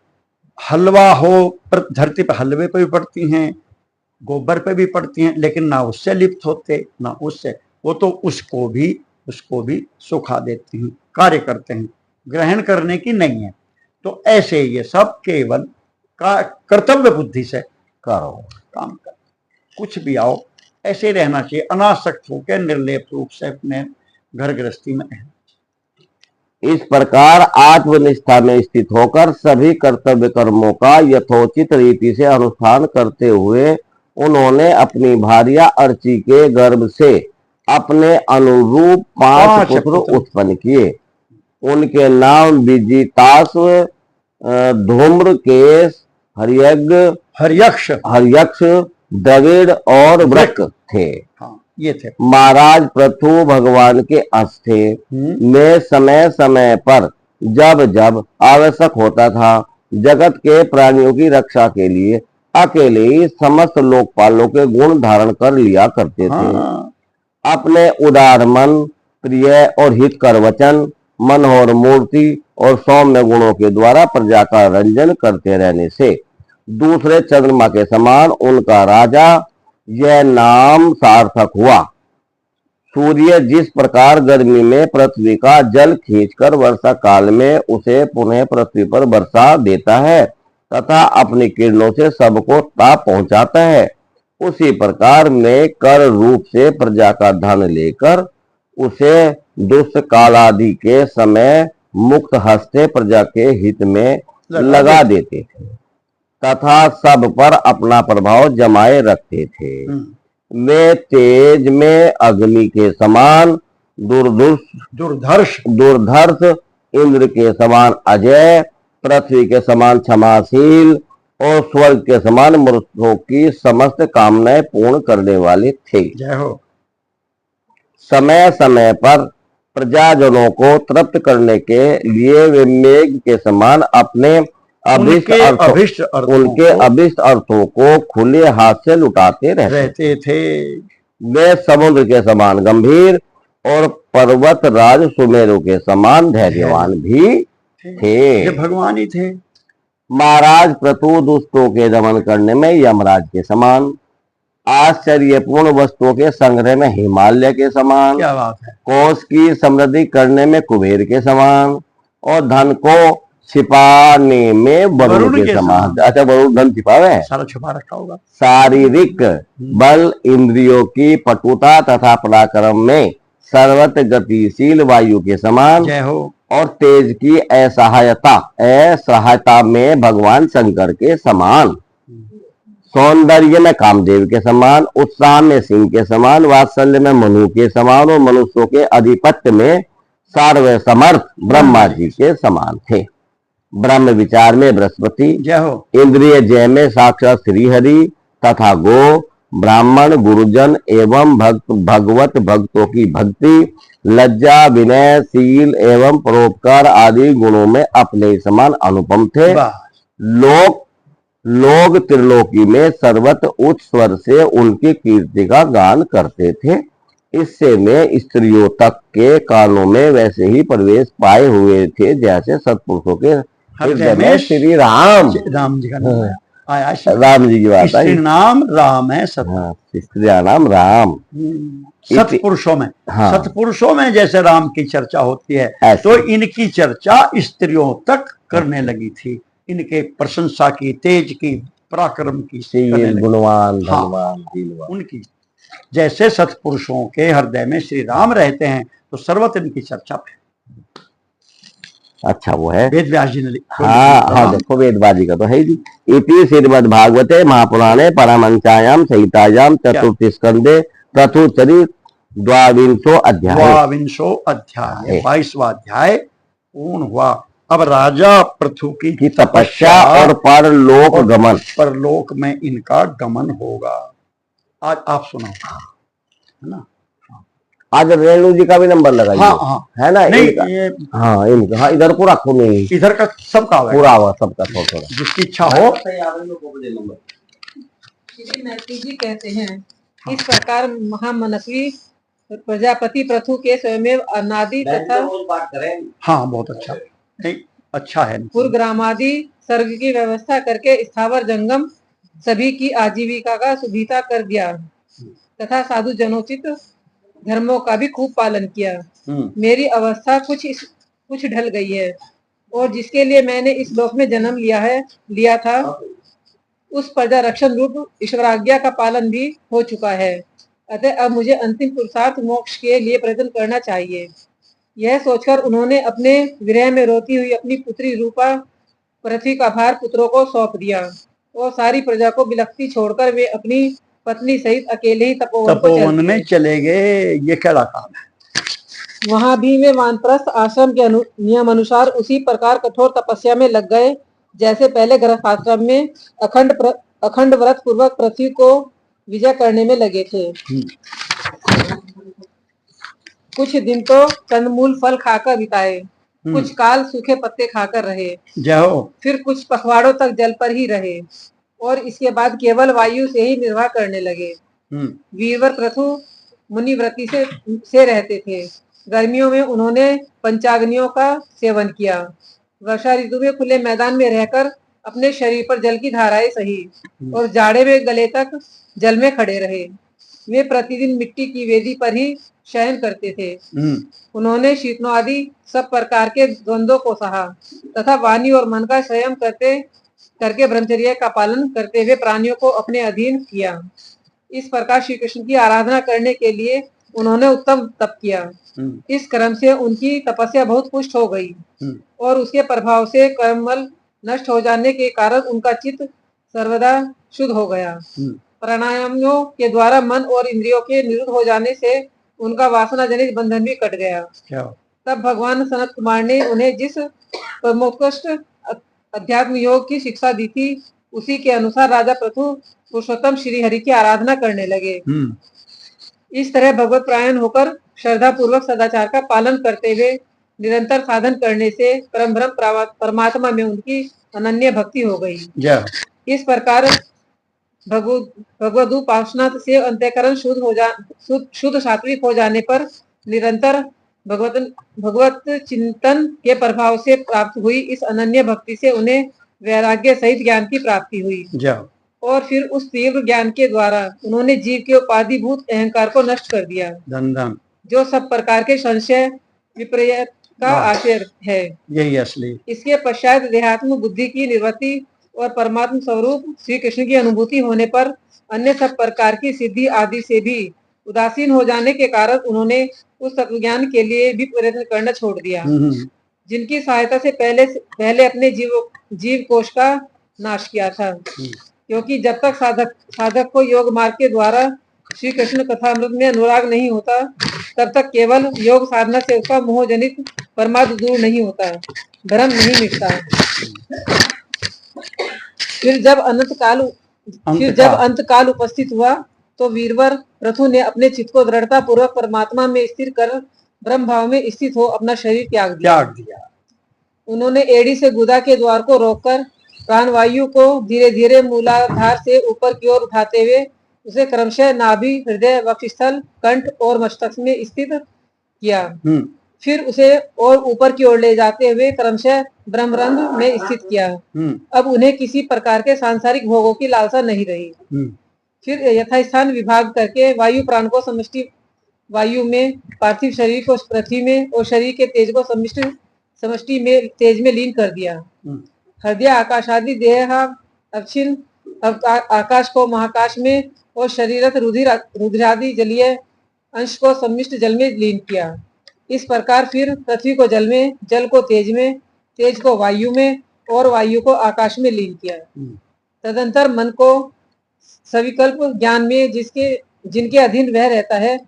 हलवा हो, पर धरती पर हलवे पे भी पड़ती हैं, गोबर पे भी पड़ती हैं, लेकिन ना उससे लिप्त होते ना उससे, वो तो उसको भी सुखा देती हैं, कार्य करते हैं, ग्रहण करने की नहीं है। तो ऐसे ये सब केवल कर्तव्य बुद्धि से करो, काम कर, कुछ भी आओ ऐसे रहना चाहिए, अनासक्त होकर निर्लेप रूप से अपने घर गृहस्थी में रहना। इस प्रकार आत्मनिष्ठा में स्थित होकर सभी कर्तव्य कर्मों का यथोचित रीति से अनुष्ठान करते हुए उन्होंने अपनी भार्या अर्ची के गर्भ से अपने अनुरूप 5 पुत्र उत्पन्न किए। उनके नाम विजिताश्व, धूम्रकेश, हर्यक्ष, द्रविड़ और वृक थे। ये थे। महाराज पृथु भगवान के अंश थे। में समय समय पर जब जब आवश्यक होता था, जगत के प्राणियों की रक्षा के लिए अकेले ही समस्त लोकपालों के गुण धारण कर लिया करते थे। अपने उदार मन, प्रिय और हितकर वचन, मनोहर मूर्ति और सौम्य गुणों के द्वारा प्रजा का रंजन करते रहने से दूसरे चंद्रमा के समान उनका राजा यह नाम सार्थक हुआ। सूर्य जिस प्रकार गर्मी में पृथ्वी का जल खींचकर वर्षा काल में उसे पुनः पृथ्वी पर वर्षा देता है तथा अपनी किरणों से सबको ताप पहुंचाता है, उसी प्रकार में कर रूप से प्रजा का धन लेकर उसे दुष्ट कालादि के समय मुक्त हस्ते प्रजा के हित में लगा देते थे तथा सब पर अपना प्रभाव जमाए रखते थे। वे तेज में अग्नि के समान दुर्धर्ष, इंद्र के समान अजय, पृथ्वी के समान क्षमाशील और स्वर्ग के समान मनुष्यों की समस्त कामनाएं पूर्ण करने वाले थे। जय हो। समय समय पर प्रजाजनों को तृप्त करने के लिए वे मेघ के समान अपने अभिष्ट अर्थों को खुले हाथ से लुटाते रहते थे। वे समुद्र के समान गंभीर और पर्वत राज सुमेरु के समान धैर्यवान भी थे। ये भगवान ही थे। महाराज पृथु दुष्टों के दमन करने में यमराज के समान, आश्चर्यपूर्ण वस्तुओं के संग्रह में हिमालय के समान, क्या बात है, कोष की समृद्धि करने में कुबेर के समान और धन को छिपाने में वरुण के समान। अच्छा, वरुण धन छिपावे है, सारा छुपा रखा होगा। शारीरिक बल, इंद्रियों की पटुता तथा पराक्रम में सर्वत्र गतिशील वायु के समान। जय हो। और तेज की असहायता में भगवान शंकर के समान, सौंदर्य में कामदेव के समान, उत्साह में सिंह के समान, वात्सल्य में मनु के समान और मनुष्यों के अधिपत्य में सर्वसमर्थ ब्रह्मा जी के समान थे। ब्रह्म विचार में बृहस्पति, इंद्रिय जय में साक्षात श्रीहरि तथा गो, ब्राह्मण गुरुजन एवं भगवत भक्तों की भक्ति, लज्जा, विनय, शील एवं परोपकार आदि गुणों में अपने समान अनुपम थे। लोग त्रिलोकी में सर्वत्र उच्च स्वर से उनकी कीर्ति का गान करते थे। इससे में स्त्रियों तक के कानों में वैसे ही प्रवेश पाए हुए थे जैसे सत्पुरुषों के हृदय में श्री राम जी का नाम है। आया राम जी की बात स्त्री आई। नाम राम है सत हाँ, स्त्री नाम राम। सतपुरुषों में, हाँ। सतपुरुषों में जैसे राम की चर्चा होती है, ऐसे। तो इनकी चर्चा स्त्रियों तक करने लगी थी, इनके प्रशंसा की, तेज की, पराक्रम की करने शील, लगी। गुणवान, हाँ, धनवान, शीलवान। उनकी जैसे सतपुरुषों के हृदय में श्री राम रहते हैं, तो सर्वत्र इनकी चर्चा है। अच्छा, वो है वेद व्यास जी ने हाँ हाँ, देखो वेदवादी का तो है जी। इति श्रीमद् भागवते महापुराणे परमहंसायाम संहितायाम चतुर्थ स्कंदे प्रथुचरित द्वाविंशो अध्याय। 22वां अध्याय, 22वां अध्याय पूर्ण हुआ। अब राजा पृथु की तपस्या और परलोक गमन, परलोक में इनका गमन होगा। आज आप सुनाओ, है ना। आज रेणु जी का भी नंबर लगाइए। हाँ हाँ, है ना। नहीं इनका, ये हाँ इनका, हाँ इधर पूरा खूब नहीं, इधर का सबका होगा, पूरा हुआ सबका, थोड़ा थोड़ा जिसकी इच्छा हो। श्री नरसिंह जी कहते हैं, इस प्रकार महामनस्वी प्रजापति पृथु के स्वयं अनादि तथा हाँ, बहुत अच्छा, नहीं अच्छा है। पूर्वग्रामादि सर्ग की व्यवस्था करके स्थावर जंगम सभी की आजीविका का सुविधा कर दिया तथा साधु जनोचित धर्मों का भी खूब पालन किया। मेरी अवस्था कुछ ढल गई है और जिसके लिए मैंने इस लोक में जन्म लिया था उस प्रजा रक्षण रूप ईश्वराज्ञा का पालन भी हो चुका है। अतः अब मुझे अंतिम पुरुषार्थ मोक्ष के लिए प्रयत्न करना चाहिए। यह सोचकर उन्होंने अपने विरह में रोती हुई अपनी पुत्री रूपा पृथ्वी का भार पुत्रों को सौंप दिया और सारी प्रजा को बिलखती छोड़कर वे अपनी पत्नी सहित अकेले ही तपोवन में चले गए। ये क्या काम है। वहां भी वे वानप्रस्थ आश्रम के नियम अनुसार उसी प्रकार कठोर तपस्या में लग गए जैसे पहले गृहस्थाश्रम में अखंड व्रत पूर्वक पृथ्वी को विजय करने में लगे थे। कुछ दिन तो कंदमूल फल खाकर बिताए, कुछ काल सूखे पत्ते खाकर रहे, फिर कुछ पखवाड़ों तक जल पर ही रहे और इसके बाद केवल वायु से ही निर्वाह करने लगे। वीरवर पृथु मुनिव्रती से रहते थे। गर्मियों में उन्होंने पंचाग्नियों का सेवन किया। वर्षा ऋतु में खुले मैदान में रहकर अपने शरीर पर जल की धाराएं सही और जाड़े में गले तक जल में खड़े रहे। वे प्रतिदिन मिट्टी की वेदी पर ही शयन करते थे। उन्होंने शीतनो आदि सब प्रकार के द्वंद्वों को सहा तथा वाणी और मन का संयम करके ब्रह्मचर्य का पालन करते हुए प्राणियों को अपने अधीन किया। इस प्रकार श्री कृष्ण की आराधना करने के लिए उन्होंने उत्तम तप किया। इस क्रम से उनकी तपस्या बहुत पुष्ट हो गई और उसके प्रभाव से कर्मबल नष्ट हो जाने के कारण उनका चित्त सर्वदा शुद्ध हो गया। प्राणायामों के द्वारा मन और इंद्रियों के निरुद्ध हो जाने से उनका वासना जनित बंधन भी कट गया। तब भगवान सनत कुमार ने उन्हें जिस प्रमोत्कृष्ट अध्यात्म योग की शिक्षा दी थी उसी के अनुसार राजा पृथु पुरुषोत्तम श्री हरि की आराधना करने लगे। इस तरह भगवत प्रायण होकर श्रद्धा पूर्वक सदाचार का पालन करते हुए निरंतर साधन करने से परम ब्रह्म परमात्मा में उनकी अनन्य भक्ति हो गई। इस प्रकार भगवद उपासना से अंतःकरण शुद्ध सात्विक हो जाने पर निरंतर भगवत चिंतन के प्रभाव से प्राप्त हुई इस अनन्य भक्ति से उन्हें वैराग्य सहित ज्ञान की प्राप्ति हुई और फिर उस तीव्र ज्ञान के द्वारा उन्होंने जीव के उपाधिभूत अहंकार को नष्ट कर दिया जो सब प्रकार के संशय विपर्य का आशय है। यही असली। इसके पश्चात देहात्म बुद्धि की निवृत्ति और परमात्म स्वरूप श्री कृष्ण की अनुभूति होने पर अन्य सब प्रकार की सिद्धि आदि से भी उदासीन हो जाने के कारण उन्होंने उस तत्वज्ञान के लिए भी प्रयत्न करना छोड़ दिया जिनकी सहायता से पहले अपने जीव कोश का नाश किया था। क्योंकि जब तक साधक को योग मार्ग के द्वारा श्री कृष्ण कथामृत में अनुराग नहीं होता तब तक केवल योग साधना से उसका मोह जनित परमात्म दूर नहीं होता, धर्म नहीं मिटता। फिर जब अंत काल उपस्थित हुआ तो वीरवर पृथु ने अपने चित्त को दृढ़ता पूर्वक परमात्मा में स्थिर कर ब्रह्म भाव में स्थित हो अपना शरीर त्याग दिया। उन्होंने एड़ी से गुदा के द्वार को रोककर प्राणवायु को धीरे धीरे मूलाधार से ऊपर की ओर उठाते हुए उसे क्रमशः नाभि, हृदय, वक्षस्थल, कंठ और मस्तक में स्थित किया। फिर उसे और ऊपर की ओर ले जाते हुए क्रमशः ब्रह्मरंध्र में स्थित किया। अब उन्हें किसी प्रकार के सांसारिक भोगों की लालसा नहीं रही। फिर यथास्थान विभाग करके वायु प्राण को समष्टि वायु में, पार्थिव शरीर को पृथ्वी में और शरीर के तेज को समष्टि में तेज में लीन कर दिया। हृदय आकाश आदि देह अक्षिण आकाश को महाकाश में और शरीरत रुधिरादि जलीय अंश को सम्मिष्ट जल में लीन किया। इस प्रकार फिर पृथ्वी को जल में, जल को तेज में, तेज को वायु में और वायु को आकाश में लीन किया। तदंतर मन को सविकल्प ज्ञान में जिनके अधीन वह रहता है,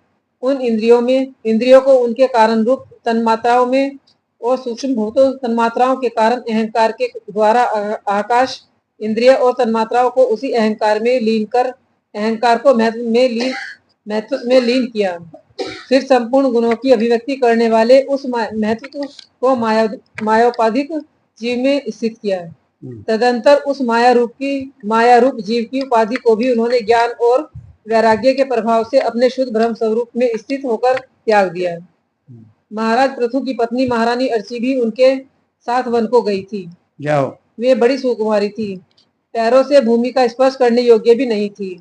उन इंद्रियों में, इंद्रियों को उनके कारण रूप तन्मात्राओं में और सूक्ष्म भूतों तन्मात्राओं के कारण अहंकार के द्वारा आकाश, इंद्रिय और तन्मात्राओं को उसी अहंकार में लीन कर अहंकार को महत्व में लीन किया। फिर संपूर्ण गुणों की अभिव्यक्ति करने वाले उस महत्व को मायोपाधिक जीव में स्थित किया। तदंतर उस माया रूप जीव की उपाधि को भी उन्होंने ज्ञान और वैराग्य के प्रभाव से अपने शुद्ध ब्रह्म स्वरूप में स्थित होकर त्याग दिया। महाराज पृथु की पत्नी महारानी अर्ची भी उनके साथ वन को गई थी। वे बड़ी सुकुमारी थी, पैरों से भूमि का स्पर्श करने योग्य भी नहीं थी।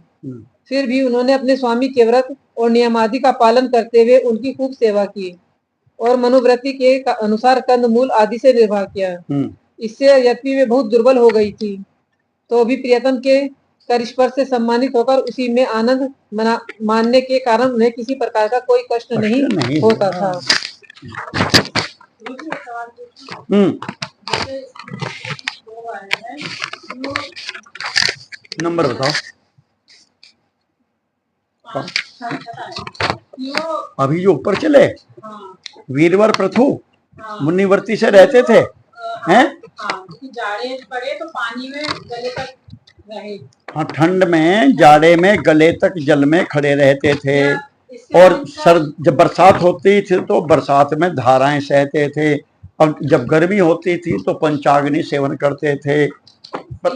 फिर भी उन्होंने अपने स्वामी के व्रत और नियमादि का पालन करते हुए उनकी खूब सेवा की और मनोवृत्ति के अनुसार कंदमूल आदि से निर्वाह किया। इससे यद्यपि वे बहुत दुर्बल हो गई थी, तो भी प्रियतम के कर स्पर्श से सम्मानित होकर उसी में आनंद मानने के कारण उन्हें किसी प्रकार का कोई कष्ट नहीं होता था। नंबर बताओ। अभी जो ऊपर चले, वीरवर पृथु मुनिवर्ती से रहते थे, हैं? जाड़े पड़े तो पानी में गले तक रहे। हाँ, ठंड में जाड़े में गले तक जल में खड़े रहते थे। और जब बरसात होती थी तो बरसात में धाराएं सहते थे, और जब गर्मी होती थी तो पंचाग्नि सेवन करते थे,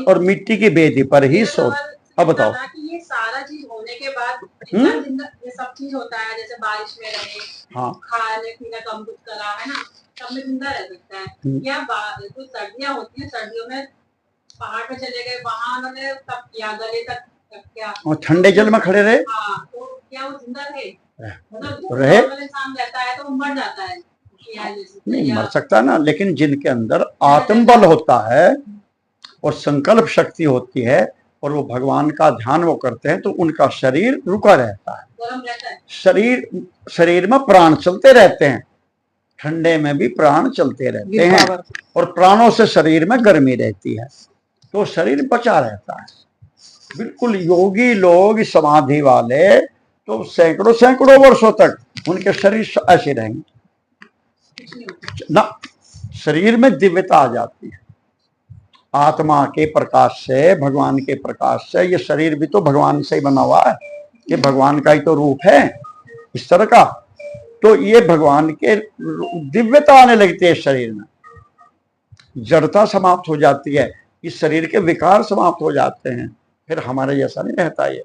और मिट्टी की बेदी पर ही सो। अब बताओ, ये सारा चीज होने के बाद ये सब चीज होता है, जैसे बारिश में रहे, हाँ, खाने पीना कम कुछ करा है ना, सब में जिंदा रह सकता है। या जो सर्दियां होती है, सर्दियों में पहाड़ पे चले गए, वहां उन्होंने तब किया, गले तक क्या, और ठंडे जल में खड़े रहे। हाँ, तो क्या वो जिंदा रहे? मतलब रहे, इंसान रहता है तो वो मर जाता है। नहीं मर सकता ना, लेकिन जिनके अंदर आत्मबल होता है और संकल्प शक्ति होती है और वो भगवान का ध्यान वो करते हैं, तो उनका शरीर रुका रहता है। शरीर में प्राण चलते रहते हैं, ठंडे में भी प्राण चलते रहते हैं, और प्राणों से शरीर में गर्मी रहती है, तो शरीर बचा रहता है। बिल्कुल योगी लोग, समाधि वाले, तो सैकड़ों सैकड़ों वर्षों तक उनके शरीर ऐसे रहेंगे ना। शरीर में दिव्यता आ जाती है आत्मा के प्रकाश से, भगवान के प्रकाश से। ये शरीर भी तो भगवान से ही बना हुआ है, ये भगवान का ही तो रूप है इस तरह का। तो ये भगवान के दिव्यता आने लगती है शरीर में, जड़ता समाप्त हो जाती है, इस शरीर के विकार समाप्त हो जाते हैं, फिर हमारे जैसा नहीं रहता। ये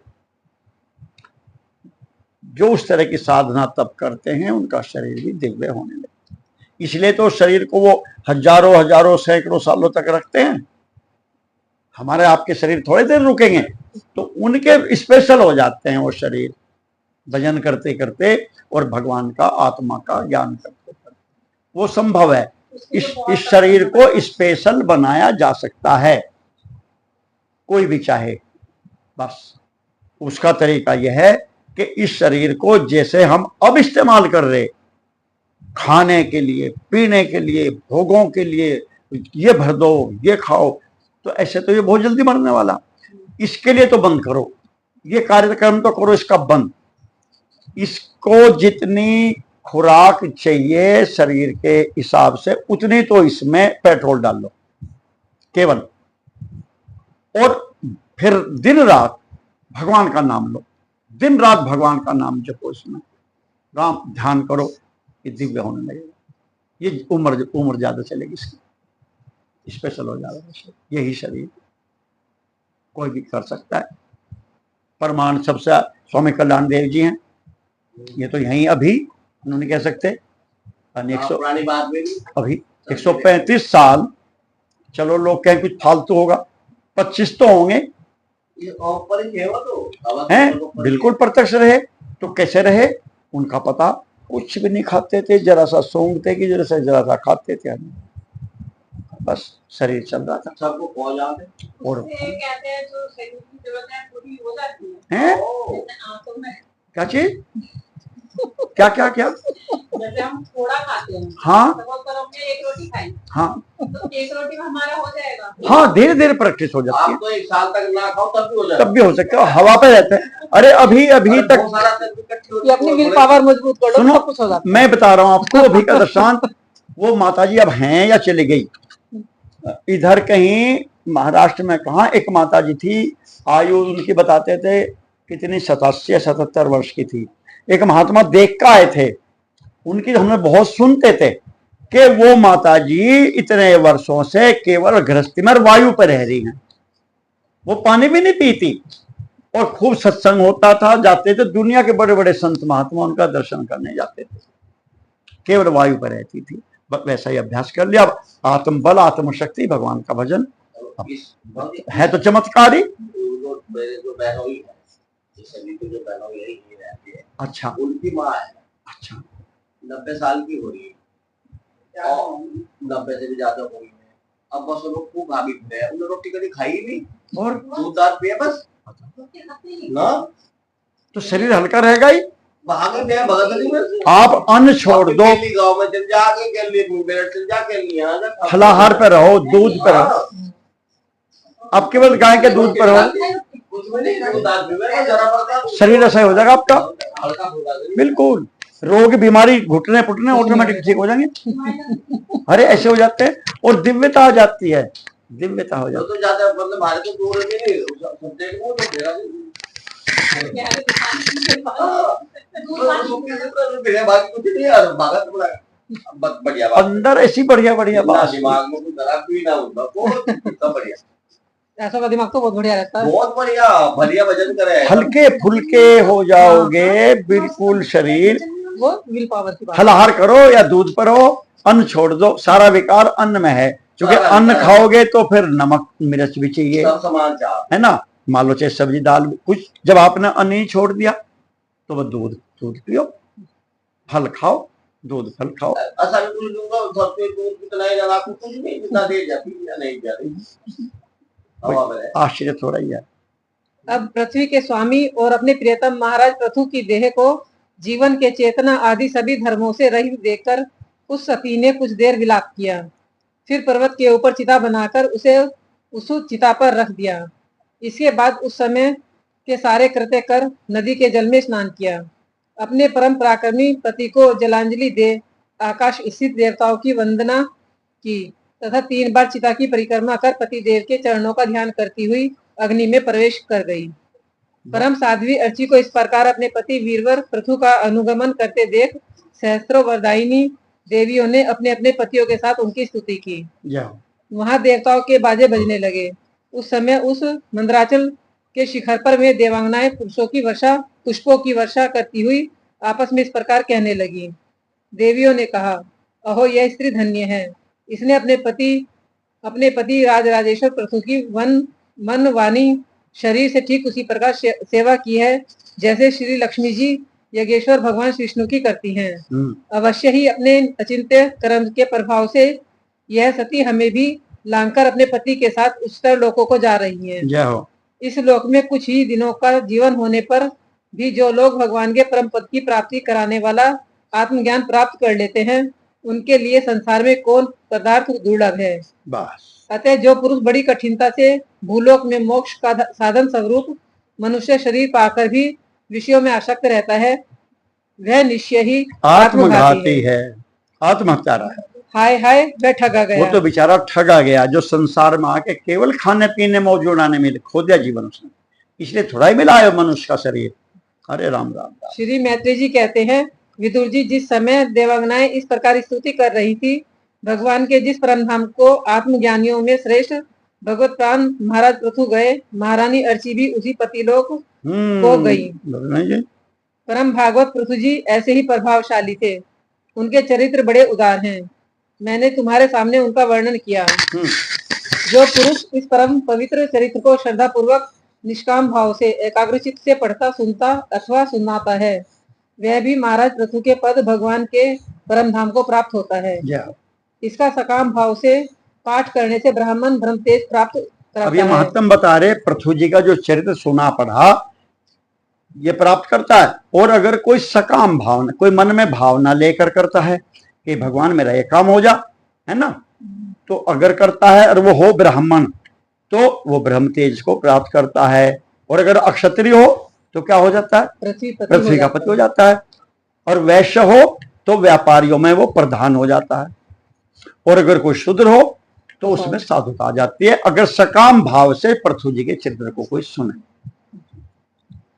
जो उस तरह की साधना तब करते हैं उनका शरीर भी दिव्य होने लगता है। इसलिए तो शरीर को वो हजारों हजारों सैकड़ों सालों तक रखते हैं। हमारे आपके शरीर थोड़ी देर रुकेंगे, तो उनके स्पेशल हो जाते हैं वो शरीर, भजन करते करते और भगवान का, आत्मा का ज्ञान करते करते। वो संभव है, इस शरीर को स्पेशल बनाया जा सकता है, कोई भी चाहे। बस उसका तरीका यह है कि इस शरीर को जैसे हम अब इस्तेमाल कर रहे, खाने के लिए, पीने के लिए, भोगों के लिए, ये भर दो, ये खाओ, तो ऐसे तो ये बहुत जल्दी मरने वाला। इसके लिए तो बंद करो, ये कार्यक्रम तो करो इसका बंद। इसको जितनी खुराक चाहिए शरीर के हिसाब से, उतनी तो इसमें पेट्रोल डाल लो केवल, और फिर दिन रात भगवान का नाम लो, दिन रात भगवान का नाम जपो, इसमें राम ध्यान करो, ये दिव्य होने लगेगा। ये उम्र ज्यादा चलेगी, इसकी स्पेशल हो जाएगा। यही शरीर कोई भी कर सकता है। प्रमाण सबसे स्वामी कल्याण देव जी हैं, ये तो यहीं अभी उन्होंने कह सकते पुरानी बात में भी अभी 135 साल, चलो लोग कहें कुछ फालतू होगा, 25 तो होंगे हैं, बिल्कुल प्रत्यक्ष रहे। तो कैसे रहे उनका पता, कुछ भी नहीं खाते थे, जरा सा सूंघते कि जरा सा खाते थे, बस शरीर चल रहा था। सबको पहुंच जाते और कहते हैं जो शरीर की जरूरत है पूरी हो जाती हैं क्या चीज, क्या क्या क्या, जैसे हम थोड़ा खाते हैं, हाँ तो हमने एक रोटी खाई, हाँ तो एक रोटी में हमारा हो जाएगा। हाँ, धीरे धीरे प्रैक्टिस हो जाती है। आप तो 1 साल तक ना खाओ तब भी हो जाएगा, तब भी हो सकता है, हवा पे रहते हैं। अरे अभी तक अपनी विल पावर मजबूत कर लो, सुनो, कुछ हो जाता है। मैं बता रहा हूँ आपको अभी का दृष्टांत। वो माताजी अब हैं या चली गई, इधर कहीं महाराष्ट्र में कहा एक माताजी थी, आयु उनकी बताते थे कितनी 87 या 77 वर्ष की थी। एक महात्मा देख कर आए थे, उनकी हमने बहुत सुनते थे कि वो माताजी इतने वर्षों से केवल गृहस्थी में वायु पर रह रही हैं, वो पानी भी नहीं पीती, और खूब सत्संग होता था, जाते थे दुनिया के बड़े बड़े संत महात्मा उनका दर्शन करने जाते थे, केवल वायु पर रहती थी। वैसा ही अभ्यास कर लिया। अब आत्म बल, आत्मशक्ति, भगवान का भजन है तो चमत्कारी। अच्छा, उनकी माँ है, अच्छा, 90 साल की हो रही है, और 90 से भी ज्यादा हो गई है। अब बस वो लोग खूब भाभी फिरे हैं, उन्होंने रोटी कभी खाई नहीं और दूध दाल पिए बस ना, तो शरीर हल्का रहेगा ही। भागे गए भगत नहीं में आप अन्न छोड़ दो, गाँव में चल जाके के लिए मेरठ चल जाके लिए फलाहार पे रहो, दूध पे रहो, आप केवल गाय के दूध पर रहो, शरीर ऐसा हो जाएगा आपका, बिल्कुल। रोग बीमारी घुटने पुटने ऑटोमेटिक ठीक हो जाएंगे। अरे ऐसे हो जाते हैं, और दिव्यता आ जाती है, दिव्यता हो जाती है। मतलब भारत में दूर नहीं सब्जेक्ट वो तो तेरा बढ़िया अंदर ऐसी बढ़िया बढ़िया बात, दिमाग में भी ना होता, बढ़िया, ऐसा का दिमाग तो बहुत बढ़िया रहता है, बहुत बढ़िया, बढ़िया वजन करे, हल्के फुल्के हो जाओगे बिल्कुल शरीर। वो विल पावर की बात। फलाहार करो या दूध पर हो, अन्न छोड़ दो, सारा विकार अन्न में है, क्योंकि अन्न खाओगे तो फिर नमक मिर्च भी चाहिए, सब सामान है ना, मान लो चाहे सब्जी दाल कुछ। जब आपने अन्न ही छोड़ दिया तो वह दूध पियो, फल खाओ, दूध फल खाओ। असल में दूंगा दूध कितना ही लगा कुछ नहीं, जितना दे जाती या नहीं जाती, आश्चर्य थोड़ा ही है। अब पृथ्वी के स्वामी और अपने प्रियतम महाराज पृथु की देह को जीवन के चेतना आदि सभी धर्मों से रहित देखकर उस सती ने कुछ देर विलाप किया, फिर पर्वत के ऊपर चिता बनाकर उसे उस चिता पर रख दिया। इसके बाद उस समय के सारे कृत्य कर नदी के जल में स्नान किया, अपने परम पराक्रमी पति को जलांजलि दे आकाश स्थित देवताओं की वंदना की तथा 3 बार चिता की परिक्रमा कर पति देव के चरणों का ध्यान करती हुई अग्नि में प्रवेश कर गई। परम साध्वी अर्ची को इस प्रकार अपने पति वीरवर पृथु का अनुगमन करते देख सहस्त्रों वरदायिनी देवियों ने अपने अपने पतियों के साथ उनकी स्तुति की। वहां देवताओं के बाजे बजने लगे। उस समय उस मंदराचल के शिखर पर वे देवांगनाएं पुष्पों की वर्षा करती हुई आपस में इस प्रकार कहने लगी। देवियों ने कहा, अहो यह स्त्री धन्य है, इसने अपने पति राजराजेश्वर पृथु की मन वाणी शरीर से ठीक उसी प्रकार सेवा की है जैसे श्री लक्ष्मी जी यज्ञेश्वर भगवान विष्णु की करती हैं। अवश्य ही अपने अचिंत्य कर्म के प्रभाव से यह सती हमें भी लांघकर अपने पति के साथ उच्चतर लोकों को जा रही है। इस लोक में कुछ ही दिनों का जीवन होने पर भी जो लोग भगवान के परम पद की प्राप्ति कराने वाला आत्मज्ञान प्राप्त कर लेते हैं, उनके लिए संसार में कौन पदार्थ दुर्लभ है। अतः जो पुरुष बड़ी कठिनता से भूलोक में मोक्ष का साधन स्वरूप मनुष्य शरीर पाकर भी विषयों में आसक्त रहता है, वह निश्चय ही आत्मघाती है, आत्महत्यारा है। हाय हाय वह ठगा गया। वो तो बेचारा ठगा गया जो संसार में आके केवल खाने पीने मौज उड़ाने में खो दिया जीवन उसने, इसलिए थोड़ा ही मिला है मनुष्य का शरीर। अरे राम राम। श्री मैत्री जी कहते हैं, विदुर जी जिस समय देवांगनाएं इस प्रकार स्तुति कर रही थी, भगवान के जिस परम धाम को आत्मज्ञानियों में श्रेष्ठ भगवत प्राण महाराज पृथु गए, महारानी अर्ची भी उसी पतिलोक को गई। परम भागवत पृथु जी ऐसे ही प्रभावशाली थे। उनके चरित्र बड़े उदार हैं। मैंने तुम्हारे सामने उनका वर्णन किया। जो पुरुष इस परम पवित्र चरित्र को श्रद्धा पूर्वक निष्काम भाव से एकाग्रचित्त से पढ़ता, सुनता अथवा सुनाता है, वह भी महाराज पृथु के पद भगवान के परम धाम को प्राप्त होता है। इसका सकाम भाव से पाठ करने से ब्राह्मण ब्रह्म तेज प्राप्त करता है। अब ये महात्म बता रहे, पृथु जी का जो चरित्र सुना पढ़ा ये प्राप्त करता है। और अगर कोई सकाम भावना, कोई मन में भावना लेकर करता है कि भगवान मेरा ये काम हो जा, है ना, तो अगर करता है और वो हो ब्राह्मण तो वो ब्रह्म तेज को प्राप्त करता है। और अगर अक्षत्रिय हो तो क्या हो जाता है? पृथ्वी का पति हो जाता है। और वैश्य हो तो व्यापारियों में वो प्रधान हो जाता है। और अगर कोई शूद्र हो तो उसमें साधुता आ जाती है, अगर सकाम भाव से पृथु जी के चरित्र को कोई सुने।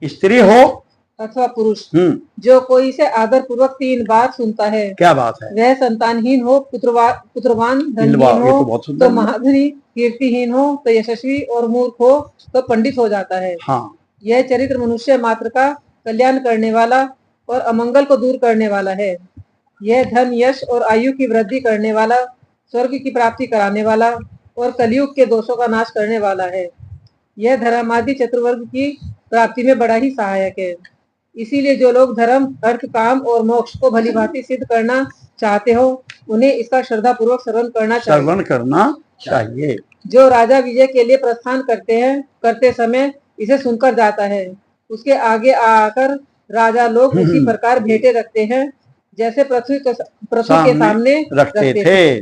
स्त्री हो अथवा पुरुष, जो कोई से आदर पूर्वक 3 बार सुनता है, क्या बात है, वह संतानहीन हो, पुत्रवान धनहीन हो तो महाधनी, कीर्तिहीन हो तो यशस्वी और मूर्ख हो तो पंडित हो जाता है। हाँ। यह चरित्र मनुष्य मात्र का कल्याण करने वाला और अमंगल को दूर करने वाला है। यह धन, यश और आयु की वृद्धि करने वाला, स्वर्ग की प्राप्ति कराने वाला और कलयुग के दोषों का नाश करने वाला है। यह धर्मादि चतुर्वर्ग की प्राप्ति में बड़ा ही सहायक है। इसीलिए जो लोग धर्म, अर्थ, काम और मोक्ष को भली भांति सिद्ध करना चाहते हो, उन्हें इसका श्रद्धा पूर्वक श्रवण करना चाहिए। जो राजा विजय के लिए प्रस्थान करते समय इसे सुनकर जाता है, उसके आगे आकर राजा लोग उसी प्रकार भेंटे रखते हैं जैसे पृथ्वी के सामने रखते थे।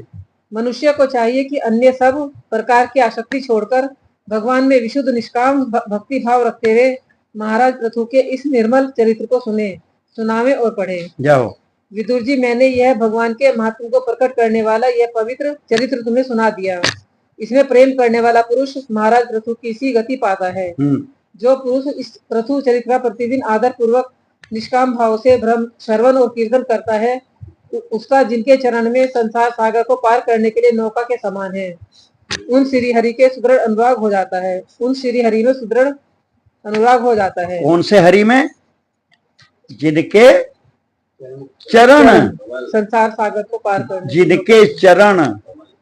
मनुष्य को चाहिए कि अन्य सब प्रकार की आसक्ति छोड़कर भगवान में विशुद्ध निष्काम भक्ति भाव रखते हुए महाराज पृथु के इस निर्मल चरित्र को सुनावे और पढ़े। जाओ विदुर जी, मैंने यह भगवान के महत्व को प्रकट करने वाला यह पवित्र चरित्र तुम्हें सुना दिया। इसमें प्रेम करने वाला पुरुष महाराज पृथु की सी गति पाता है। जो पुरुष इस पृथु चरित्र का प्रतिदिन आदर पूर्वक निष्काम भाव से श्रवण और कीर्तन करता है, उसका जिनके चरण में संसार सागर को पार करने के लिए नौका के समान है, उन श्री हरि के सुदृढ़ अनुराग हो जाता है। उन श्री हरि में सुदृढ़ अनुराग हो जाता है। कौन से हरि में? जिनके चरण संसार सागर को पार करने, जिनके चरण,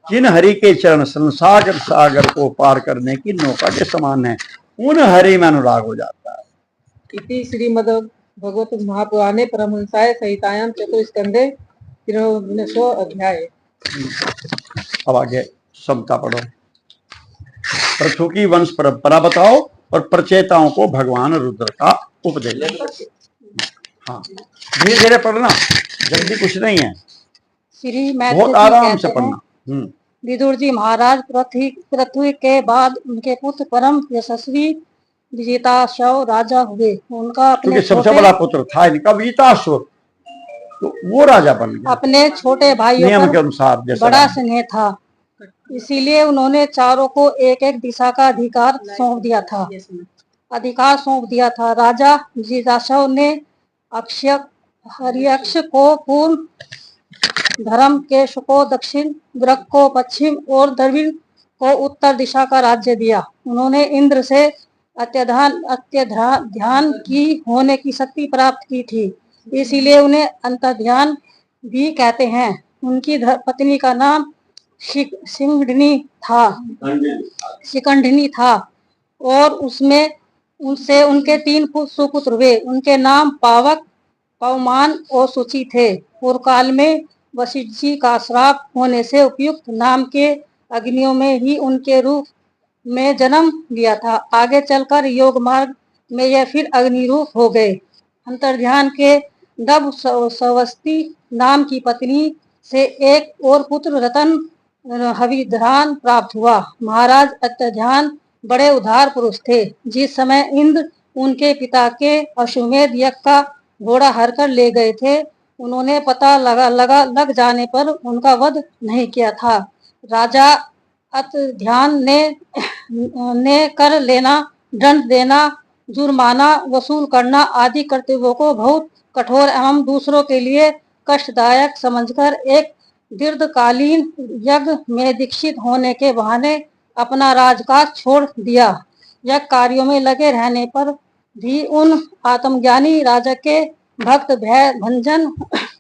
जिन हरि के चरण संसार सागर को पार करने की नौका के समान है, उन हरि में अनुराग हो जाता है। इति श्रीमद् भगवत महापुराणे परमहंसाय संहितायां चतुस्कंधे 13वां अध्याय। अब आगे समता पढ़ो। पृथु की वंश परंपरा बताओ और प्रचेताओं को भगवान रुद्र का उपदेश। हाँ, धीरे धीरे पढ़ना, जल्दी कुछ नहीं है, बहुत आराम से पढ़ना। विदुर जी, महाराज पृथ्वी के बाद उनके पुत्र परम यशस्वी विजिताश्व राजा हुए। उनका अपने सबसे बड़ा पुत्र था इनका विजिताश्व, तो वो राजा बन गया। अपने छोटे भाइयों नियम के अनुसार बड़ा स्नेह था, इसीलिए उन्होंने चारों को एक एक दिशा का अधिकार सौंप दिया था। राजा विजिताश्व ने हरियक्ष को पूर्व, धर्म केश को दक्षिण, ग्रक को पश्चिम और द्रविड़ को उत्तर दिशा का राज्य दिया। उन्होंने इंद्र से अत्यध्यान की होने की शक्ति प्राप्त की थी, इसीलिए उन्हें अंतर्ध्यान भी कहते हैं। उनकी पत्नी का नाम शिखंडिनी था और उनसे उनके 3 सुपुत्र हुए। उनके नाम पावक, पवमान और सूची थे। पूर्व काल में वशिष्ठ जी का श्राप होने से उपयुक्त नाम के अग्नियों में ही उनके रूप में जन्म लिया था। आगे चलकर योग मार्ग में यह फिर अग्नि रूप हो गए। अंतर्ध्यान के दब सवस्ती नाम की पत्नी से एक और पुत्र रतन हविध्रान प्राप्त हुआ। महाराज अंतर्ध्यान बड़े उदार पुरुष थे। जिस समय इंद्र उनके पिता के अश्वमेध यज्ञ का घोड़ा हरकर ले गए थे, उन्होंने पता लग जाने पर उनका वध नहीं किया था। राजा अंतर्ध्यान ने कर लेना, दंड देना, जुर्माना वसूल करना आदि कर्तव्यों को बहुत कठोर एवं दूसरों के लिए कष्टदायक समझकर एक दीर्घकालीन यज्ञ में दीक्षित होने के बहाने अपना राजकाज छोड़ दिया। यज्ञ कार्यों में लगे रहने पर भी उन आत्मज्ञानी राजा के भक्त भय भंजन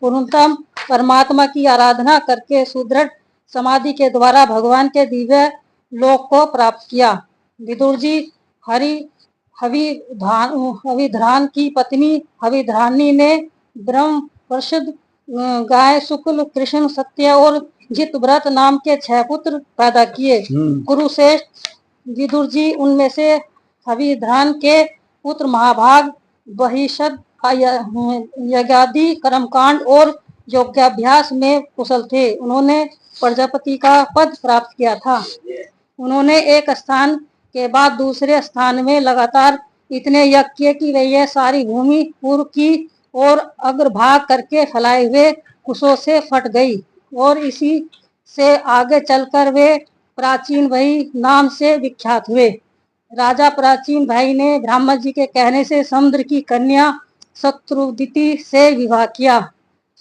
पूर्णतम परमात्मा की आराधना करके सुदृढ़ समाधि के द्वारा भगवान के दिव्य लोक को प्राप्त किया। विदुर जी हविध्रान की पत्नी हविध्रानी ने ब्रह्म प्रसिद्ध गाय शुक्ल कृष्ण सत्य और जित व्रत नाम के 6 पुत्र पैदा किए। कुरुश्रेष्ठ विदुर जी उनमें से हविध्रान के पुत्र महाभाग बहिषद यज्ञादि कर्मकांड और योगाभ्यास में कुशल थे। उन्होंने प्रजापति का पद प्राप्त किया था। उन्होंने एक स्थान के बाद दूसरे स्थान में लगातार इतने यज्ञ किए कि वे यह सारी भूमि पूर्व की और अग्रभाग करके फैलाए हुए कुशों से फट गई और इसी से आगे चलकर वे प्राचीन भाई नाम से विख्यात हुए। राजा प्राचीन भाई ने ब्राह्मण जी के कहने से समुद्र की कन्या शत्रुदिति से विवाह किया।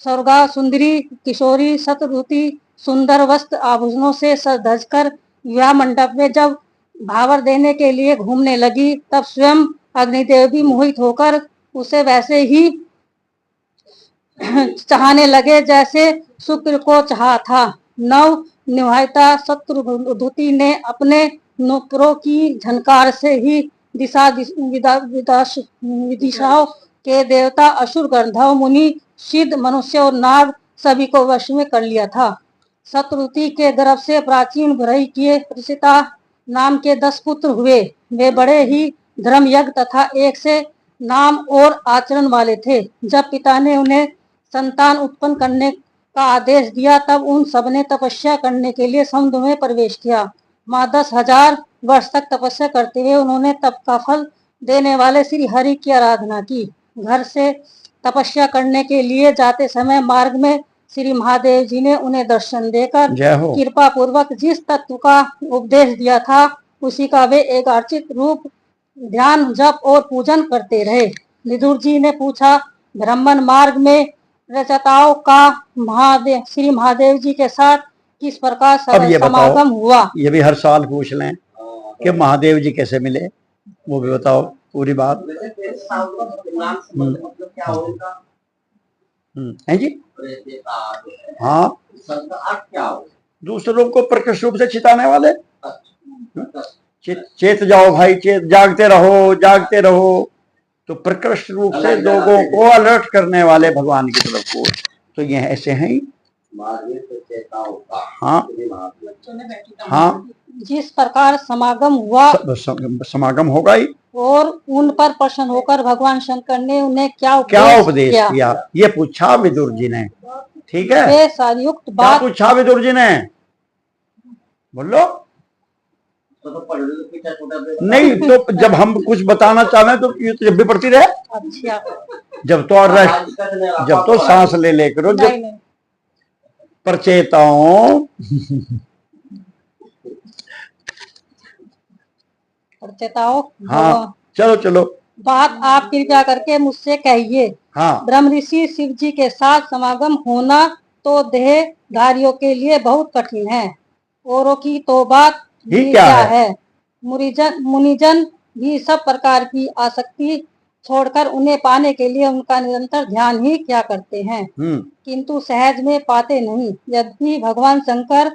स्वर्गा सुंदरी किशोरी शत्रुदिति सुंदर वस्त्र आभूषणों से सज धज कर विवाह मंडप में जब भावर देने के लिए घूमने लगी, तब स्वयं अग्निदेव भी मोहित होकर उसे वैसे ही चाहने लगे जैसे शुक्र को चाहा था। नव निवाहिता शत्रुधुति ने अपने नुपुरों की झनकार से ही विदिशाओं के देवता असुर गंधर्व मुनि सिद्ध मनुष्य और नाग सभी को वश में कर लिया था। शत्रुधुति के गर्भ से प्राचीन भरई के प्रसिता नाम के 10 पुत्र हुए। वे बड़े ही धर्म यज्ञ तथा एक से नाम और आचरण वाले थे। जब पिता ने उन्हें संतान उत्पन्न करने का आदेश दिया, तब उन सबने तपस्या करने के लिए समुद्र में प्रवेश किया। माँ 10,000 वर्ष तक तपस्या करते हुए उन्होंने तप का फल देने वाले श्री हरि की आराधना की। घर से तपस्या करने के लिए जाते समय मार्ग में श्री महादेव जी ने उन्हें दर्शन देकर कृपा पूर्वक जिस तत्व का उपदेश दिया था, उसी का वे एकार्चित रूप ध्यान जप और पूजन करते रहे। विदुर जी ने पूछा, ब्राह्मण मार्ग में रचताओं का श्री महादेव जी के साथ किस प्रकार समागम हुआ? ये भी हर साल पूछ लें कि महादेव जी कैसे मिले, वो भी बताओ पूरी बात। है जी? हाँ, दूसरों को प्रकट रूप से चिताने वाले। चेत जाओ भाई, चेत जागते रहो, जागते रहो। तो प्रकृष्ट रूप से लोगों को अलर्ट करने वाले भगवान की तरफ को, तो ये ऐसे हैं। हाँ हाँ, जिस प्रकार समागम हुआ, समागम होगा ही। और उन पर प्रसन्न होकर भगवान शंकर ने उन्हें क्या उपदेश किया, ये पूछा विदुर जी ने। ठीक है, वे सारयुक्त बात पूछा विदुर जी ने, बोलो। नहीं तो जब हम कुछ बताना चाहें तो ये तो जब भी पढ़ती रहे। अच्छा, जब तो सांस ले लेकर जब प्रचेताओं हाँ, चलो बात आप कृपया करके मुझसे कहिए। हाँ, ब्रह्म ऋषि शिव जी के साथ समागम होना तो देहधारियों के लिए बहुत कठिन है। औरों की तो बात ही क्या है। मुनिजन भी सब प्रकार की आसक्ति छोड़कर उन्हें पाने के लिए उनका निरंतर ध्यान ही क्या करते हैं, किंतु सहज में पाते नहीं। यद्यपि भगवान शंकर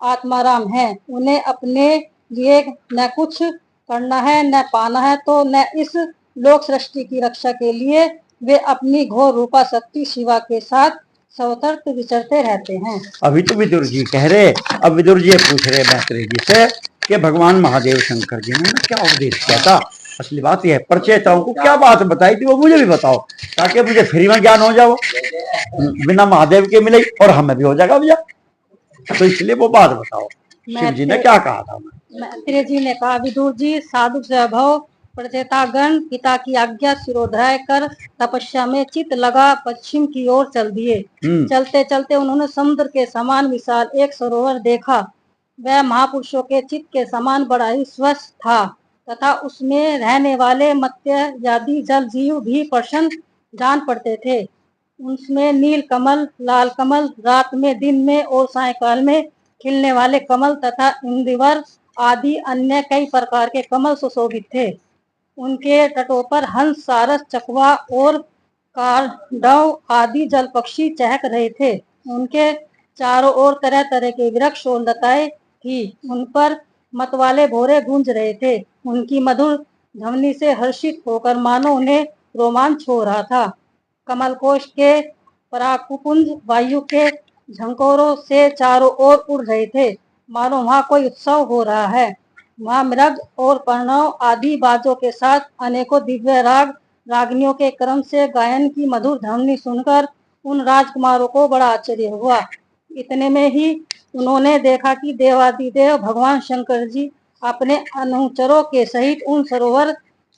आत्माराम हैं, उन्हें अपने लिए न कुछ करना है न पाना है, तो न इस लोक सृष्टि की रक्षा के लिए वे अपनी घोर रूपा शक्ति शिवा के साथ स्वतंत्र विचरते रहते हैं। अभी तो विदुर जी कह रहे, अब विदुर जी पूछ रहे मैत्री जी से कि भगवान महादेव शंकर जी ने क्या उपदेश किया था। असली बात यह है, प्रचेताओं को क्या बात बताई थी वो मुझे भी बताओ, ताकि मुझे फ्री में ज्ञान हो जाओ, बिना महादेव के मिले और हमें भी हो जाएगा भैया। तो इसलिए वो बात बताओ, शिव जी ने क्या कहा था। मैत्री जी ने कहा, विदुर जी साधु स्वभाव प्रचेतागण पिता की आज्ञा सिरोधार्य कर तपस्या में चित लगा पश्चिम की ओर चल दिए। चलते चलते उन्होंने समुद्र के समान विशाल एक सरोवर देखा। वह महापुरुषों के चित्त के समान बड़ा ही स्वच्छ था तथा उसमें रहने वाले मत्स्य आदि जल जीव भी प्रसन्न जान पड़ते थे। उसमें नील कमल, लाल कमल, रात में, दिन में और सायंकाल में खिलने वाले कमल तथा इंदिवर आदि अन्य कई प्रकार के कमल सुशोभित थे। उनके तटों पर हंस, सारस, चकवा और कारडव आदि जल पक्षी चहक रहे थे। उनके चारों ओर तरह तरह के वृक्ष और लताएं थी। उन पर मतवाले भोरे गूंज रहे थे। उनकी मधुर ध्वनि से हर्षित होकर मानो उन्हें रोमांच हो रहा था। कमलकोश के परागपुंज वायु के झंकोरों से चारों ओर उड़ रहे थे, मानो वहाँ कोई उत्सव हो रहा है। वहाँ मृग और प्रणव आदि बाजों के साथ अनेकों दिव्य राग रागनियों के क्रम से गायन की मधुर ध्वनि सुनकर उन राजकुमारों को बड़ा आश्चर्य हुआ। इतने में ही उन्होंने देखा कि देवादिदेव भगवान शंकर जी अपने अनुचरों के सहित उन सरोवर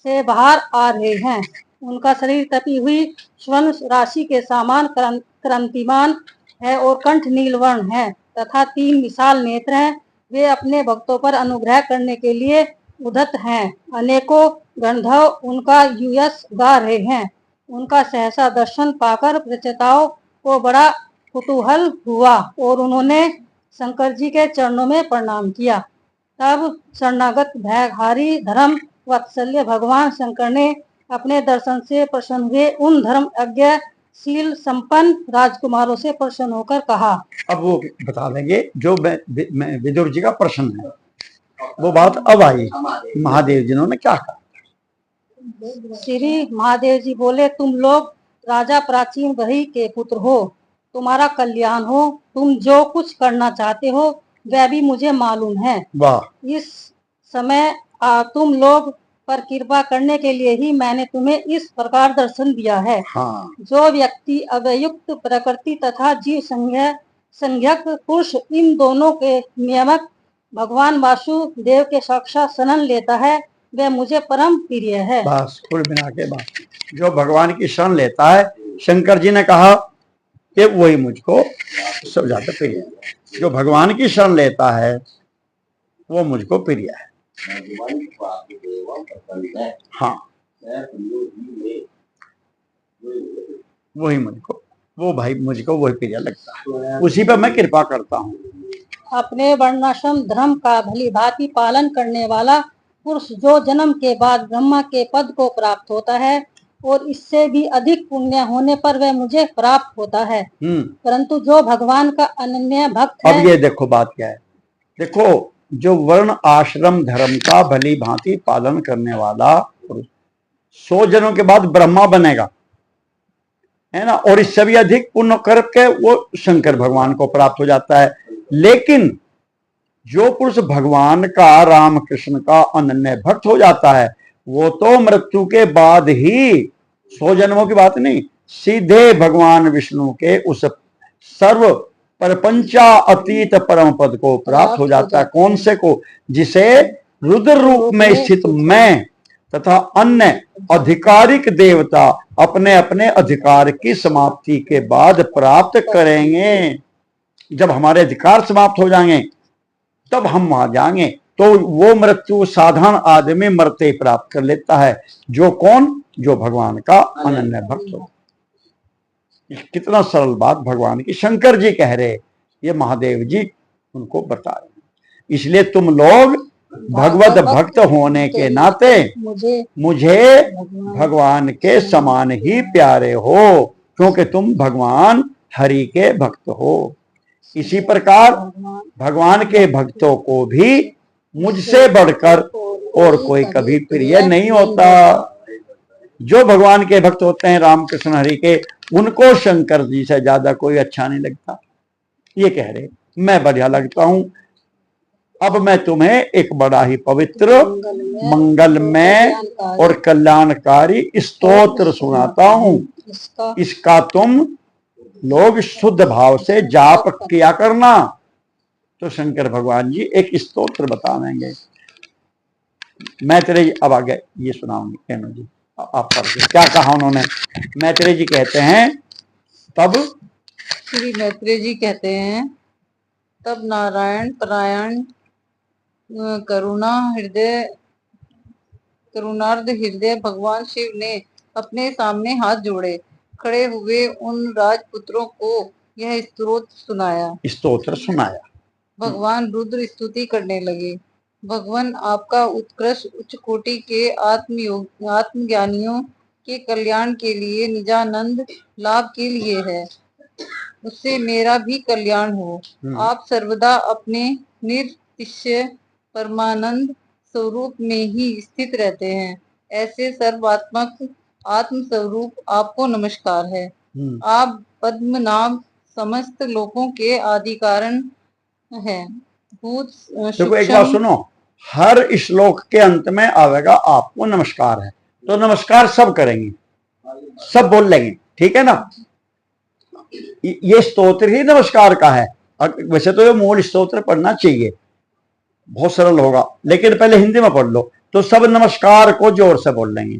से बाहर आ रहे हैं। उनका शरीर तपी हुई स्वर्ण राशि के समान क्रांतिमान है और कंठ नीलवर्ण है तथा 3 विशाल नेत्र हैं। वे अपने भक्तों पर अनुग्रह करने के लिए उद्धत हैं। अनेकों गंधर्व उनका यश गा रहे हैं। उनका सहसा दर्शन पाकर प्रचेताओं को बड़ा कुतूहल हुआ और उन्होंने शंकर जी के चरणों में प्रणाम किया। तब शरणागत भयहारी धर्म वत्सल्य भगवान शंकर ने अपने दर्शन से प्रसन्न हुए उन धर्म यज्ञ शील संपन्न राजकुमारों से प्रसन्न होकर कहा। अब वो बता देंगे जो विदुर जी का प्रश्न है, वो बात अब आई। महादेव जी ने क्या कहा? श्री महादेव जी बोले, तुम लोग राजा प्राचीन बही के पुत्र हो, तुम्हारा कल्याण हो। तुम जो कुछ करना चाहते हो वह भी मुझे मालूम है। वाह। इस समय तुम लोग पर कृपा करने के लिए ही मैंने तुम्हें इस प्रकार दर्शन दिया है। हाँ। जो व्यक्ति अवयुक्त प्रकृति तथा जीव संज्ञक पुरुष इन दोनों के नियामक भगवान वासुदेव के साक्षात शरण लेता है वह मुझे परम प्रिय है। बस कुल मिला के बात, जो भगवान की शरण लेता है, शंकर जी ने कहा कि वही मुझको सब ज्यादा प्रिय है। जो भगवान की शरण लेता है वो मुझको प्रिय है। हाँ, वही मुझको, वो भाई मुझको वही प्रिय लगता है, उसी पर मैं कृपा करता हूँ। अपने वर्णाश्रम धर्म का भली भांति पालन करने वाला पुरुष जो जन्म के बाद ब्रह्मा के पद को प्राप्त होता है और इससे भी अधिक पुण्य होने पर वह मुझे प्राप्त होता है। परंतु जो भगवान का अनन्य भक्त है। अब ये देखो बात क्या है, देखो जो वर्ण आश्रम धर्म का भली भांति पालन करने वाला पुरुष 100 जन्मों के बाद ब्रह्मा बनेगा, है ना, और इससे भी अधिक पुण्य करके वो शंकर भगवान को प्राप्त हो जाता है। लेकिन जो पुरुष भगवान का, राम कृष्ण का अनन्य भक्त हो जाता है, वो तो मृत्यु के बाद ही 100 जन्मों की बात नहीं, सीधे भगवान विष्णु के उस सर्व परपंचा अतीत परम पद को प्राप्त हो जाता है। कौन से को? जिसे रुद्र रूप में स्थित मैं तथा अन्य अधिकारिक देवता अपने अपने अधिकार की समाप्ति के बाद प्राप्त करेंगे। जब हमारे अधिकार समाप्त हो जाएंगे तब हम वहां जाएंगे। तो वो मृत्यु साधारण आदमी मरते ही प्राप्त कर लेता है। जो कौन? जो भगवान का अनन्य भक्त हो। कितना सरल बात भगवान की शंकर जी कह रहे, ये महादेव जी उनको बता रहे। इसलिए तुम लोग भगवत भक्त होने के नाते मुझे भगवान के समान ही प्यारे हो, क्योंकि तुम भगवान हरि के भक्त हो। इसी प्रकार भगवान के भक्तों को भी मुझसे बढ़कर और कोई कभी प्रिय नहीं होता। जो भगवान के भक्त होते हैं राम कृष्ण हरि के, उनको शंकर जी से ज्यादा कोई अच्छा नहीं लगता। ये कह रहे मैं बढ़िया लगता हूं। अब मैं तुम्हें एक बड़ा ही पवित्र, मंगलमय और कल्याणकारी स्तोत्र सुनाता हूं। इसका तुम लोग शुद्ध भाव से जाप किया करना। तो शंकर भगवान जी एक स्तोत्र बता देंगे। मैत्रेय अब आगे ये सुनाऊंगी। कहना जी आप पढ़ क्या कहा उन्होंने। मैत्रेय जी कहते हैं, तब श्री मैत्रेय जी कहते हैं, तब नारायण परायण करुणार्ध हृदय भगवान शिव ने अपने सामने हाथ जोड़े खड़े हुए उन राजपुत्रों को यह स्तोत्र सुनाया। भगवान रुद्र स्तुति करने लगे। भगवान आपका उत्कृष्ट उच्च कोटि के आत्मज्ञानियों के कल्याण के लिए, निजानंद लाभ के लिए है, उससे मेरा भी कल्याण हो। आप सर्वदा अपने निरतिशय परमानंद स्वरूप में ही स्थित रहते हैं। ऐसे सर्वात्मक आत्म स्वरूप आपको नमस्कार है। आप पद्मनाभ समस्त लोकों के आदि कारण हैं। भूत देखो एक बात सुनो, हर श्लोक के अंत में आवेगा आपको नमस्कार है, तो नमस्कार सब करेंगे, सब बोल लेंगे, ठीक है ना। ये स्तोत्र ही नमस्कार का है। वैसे तो ये मूल स्तोत्र पढ़ना चाहिए, बहुत सरल होगा, लेकिन पहले हिंदी में पढ़ लो तो सब नमस्कार को जोर से बोल लेंगे।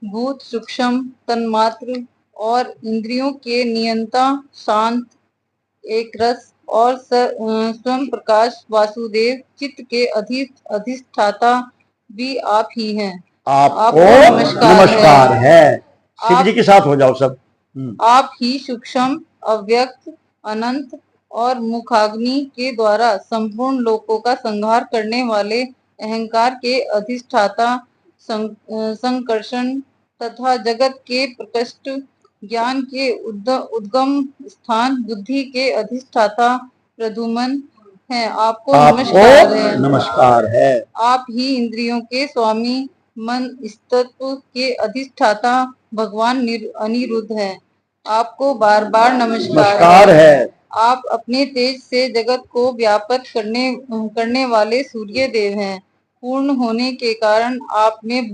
भूत सूक्ष्म तन्मात्र और इंद्रियों के नियंता शांत एक रस और स्वयं प्रकाश वासुदेव चित्त के अधिष्ठाता भी आप ही हैं। आपको नमस्कार है। शिव जी के साथ हो जाओ सब। आप ही सूक्ष्म अव्यक्त अनंत और मुखाग्नि के द्वारा संपूर्ण लोकों का संहार करने वाले अहंकार के अधिष्ठाता, संकर्षण तथा जगत के प्रकृष्ट ज्ञान के उद्गम स्थान, बुद्धि के अधिष्ठाता प्रद्युमन हैं। आपको नमस्कार है। आप ही इंद्रियों के स्वामी, मन तत्व के अधिष्ठाता भगवान अनिरुद्ध हैं। आपको बार बार नमस्कार है। आप अपने तेज से जगत को व्यापक करने वाले सूर्य देव हैं। पूर्ण होने के कारण आप में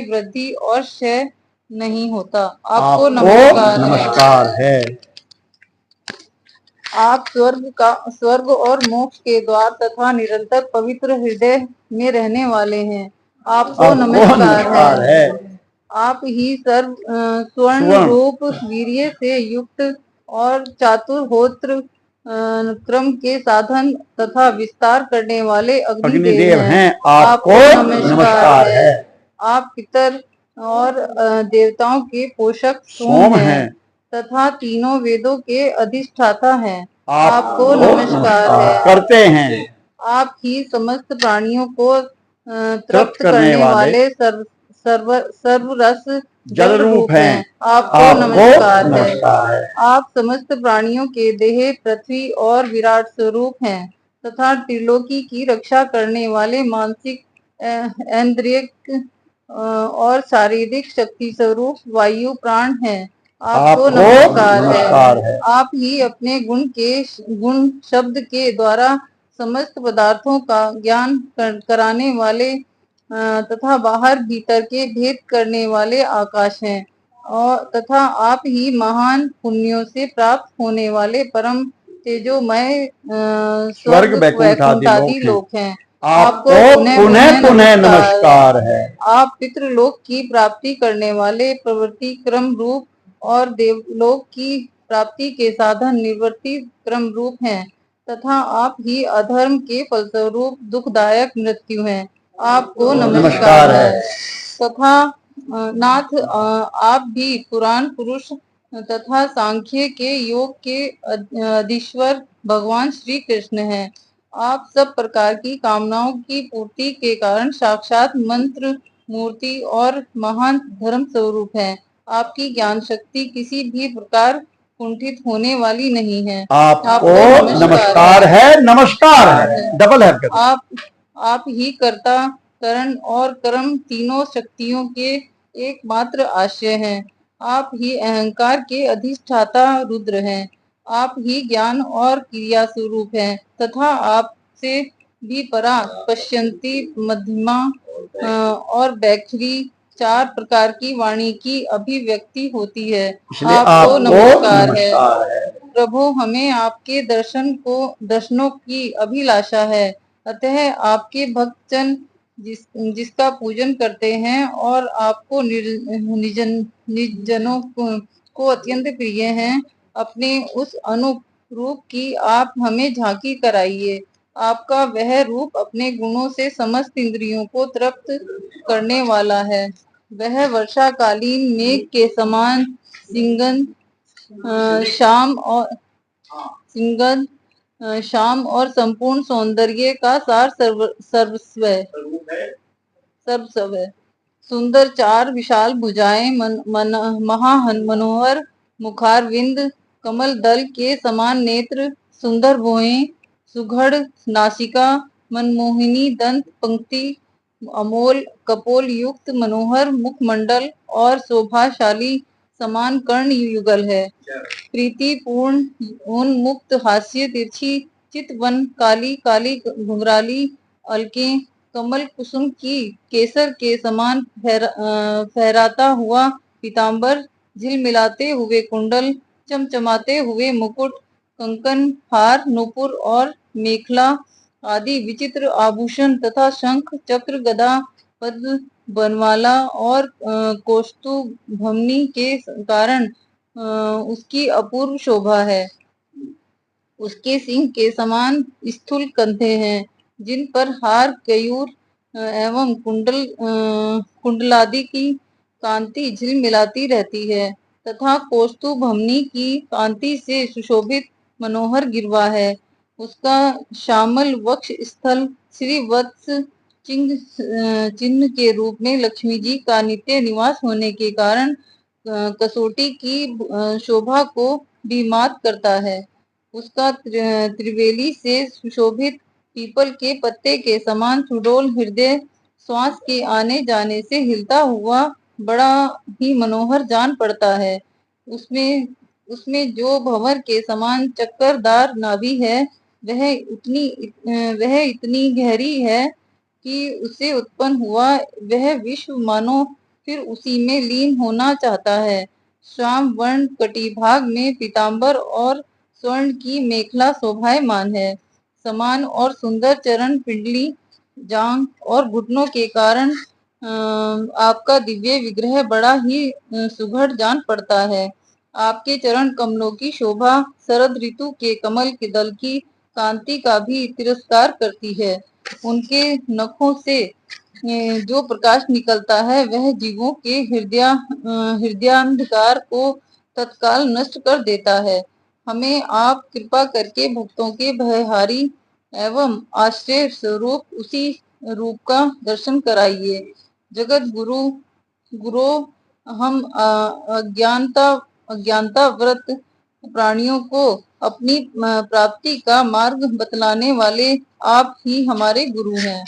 वृद्धि और क्षय नहीं होता। आपको नमस्कार है। आप स्वर्ग और मोक्ष के द्वार तथा निरंतर पवित्र हृदय में रहने वाले हैं। आपको नमस्कार है। आप ही स्वर्ण रूप वीर्य से युक्त और चातुर्होत्र क्रम के साधन तथा विस्तार करने वाले अग्निदेव हैं। आपको नमस्कार है। आप पितर और देवताओं के पोषक सोम हैं तथा तीनों वेदों के अधिष्ठाता हैं। आपको नमस्कार है। करते हैं। आप ही समस्त प्राणियों को तृप्त करने वाले सर्वरस जल रूप हैं। आपको नमस्कार है। आप समस्त प्राणियों के देह पृथ्वी और विराट स्वरूप हैं तथा त्रिलोकी की रक्षा करने वाले मानसिक, ऐन्द्रियक और शारीरिक शक्ति स्वरूप वायु प्राण हैं। आपको नमस्कार है। आप ही अपने गुण शब्द के द्वारा समस्त पदार्थों का ज्ञान कराने वाले तथा बाहर भीतर के भेद करने वाले आकाश हैं, और तथा आप ही महान पुण्यों से प्राप्त होने वाले परम तेजोमय स्वर्ग वैकुंठादि लोक हैं। आपको पुनः नमस्कार है। आप पितृलोक की प्राप्ति करने वाले प्रवृत्ति क्रम रूप और देवलोक की प्राप्ति के साधन निवृत्ति क्रम रूप हैं तथा आप ही अधर्म के फलस्वरूप दुखदायक मृत्यु हैं। आपको नमस्कार है। तथा नाथ आप भी पुराण पुरुष तथा सांख्य के योग के अधीश्वर भगवान श्री कृष्ण हैं। आप सब प्रकार की कामनाओं की पूर्ति के कारण साक्षात मंत्र मूर्ति और महान धर्म स्वरूप हैं। आपकी ज्ञान शक्ति किसी भी प्रकार कुंठित होने वाली नहीं है। आपको नमस्कार है। नमस्कार है, डबल है। आप ही कर्ता, करण और कर्म तीनों शक्तियों के एकमात्र आश्रय हैं। आप ही अहंकार के अधिष्ठाता रुद्र हैं। आप ही ज्ञान और क्रिया स्वरूप हैं तथा आपसे भी परा पश्यंती, मध्यमा और बैखरी चार प्रकार की वाणी की अभिव्यक्ति होती है। आपको नमस्कार है। प्रभु, हमें आपके दर्शनों की अभिलाषा है, अतः आपके भक्तजन जिसका पूजन करते हैं और आपको निर्जनों को अत्यंत प्रिय हैं, अपने उस अनूप रूप की आप हमें झांकी कराइए। आपका वह रूप अपने गुणों से समस्त इंद्रियों को तृप्त करने वाला है। वह वर्षाकालीन मेघ के समान शाम और संपूर्ण सौंदर्य का सार सर्वस्व है। सुंदर चार विशाल भुजाएं, मनोहर मुखारविंद, कमल दल के समान नेत्र, सुंदर भुएं, सुघड़ नासिका, मनमोहिनी दंत पंक्ति, अमोल कपोल युक्त मनोहर मुखमंडल और शोभाशाली समान कर्ण युगल है। प्रीतिपूर्ण उन्मुक्त हास्य, तिरछी चितवन, काली काली घुंघराली अलकें, कमल कुसुम की केसर के समान फहराता हुआ पीतांबर, झिलमिलाते हुए कुंडल, चमचमाते हुए मुकुट, कंकन, हार, नूपुर और मेखला आदि विचित्र आभूषण तथा शंख, चक्र, गदा, पद्म, बनमाला और कौस्तुभमणि के कारण उसकी अपूर्व शोभा है। उसके सिंह के समान स्थूल कंधे हैं, जिन पर हार, केयूर एवं कुंडलादि की कांति झिलमिलाती रहती है तथा कौस्तुभमणि की कांति से सुशोभित मनोहर गिरवा है। उसका श्यामल वक्ष स्थल श्रीवत्स चिन्ह के रूप में लक्ष्मी जी का नित्य निवास होने के कारण कसौटी की शोभा को भी मात करता है। उसका त्रिवेली से सुशोभित पीपल के पत्ते के समान सुडोल हृदय श्वास के आने जाने से हिलता हुआ बड़ा ही मनोहर जान पड़ता है। उसमें जो भंवर के समान चक्करदार नाभि है, वह इतनी गहरी है कि उससे उत्पन्न हुआ वह विश्व मानो फिर उसी में लीन होना चाहता है। श्याम वर्ण कटिभाग में पीतांबर और स्वर्ण की मेखला शोभायमान है। समान और सुंदर चरण पिंडली, जांघ और घुटनों के कारण आपका दिव्य विग्रह बड़ा ही सुघड़ जान पड़ता है। आपके चरण कमलों की शोभा शरद ऋतु के कमल के दल की कांति का भी तिरस्कार करती है। उनके नखों से जो प्रकाश निकलता है वह जीवों के हृदयांधकार को तत्काल नष्ट कर देता है। हमें आप कृपा करके भक्तों के भयहारी एवं आश्रय स्वरूप उसी रूप का दर्शन कराइए। जगत गुरु हम अज्ञानता व्रत प्राणियों को अपनी प्राप्ति का मार्ग बतलाने वाले आप ही हमारे गुरु हैं।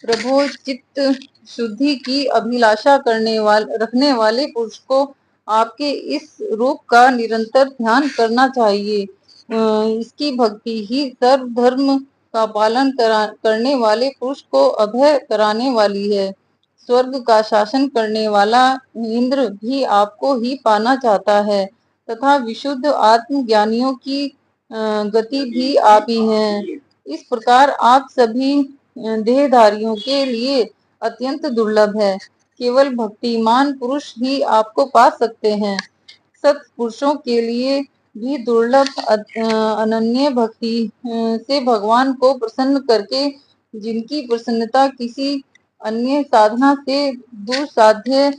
प्रभु, चित्त शुद्धि की अभिलाषा रखने वाले पुरुष को आपके इस रूप का निरंतर ध्यान करना चाहिए। इसकी भक्ति ही सर्व धर्म का पालन करने वाले पुरुष को अभय कराने वाली है। स्वर्ग का शासन करने वाला इंद्र भी आपको ही पाना चाहता है तथा विशुद्ध आत्मज्ञानियों की गति भी आप ही हैं। इस प्रकार आप सभी देहधारियों के लिए अत्यंत दुर्लभ है। केवल भक्तिमान पुरुष ही आपको पा सकते हैं। सत्पुरुषों के लिए भी दुर्लभ अनन्य भक्ति से भगवान को प्रसन्न करके, जिनकी प्रसन्नता किसी अन्य साधना से दुस्साध्य,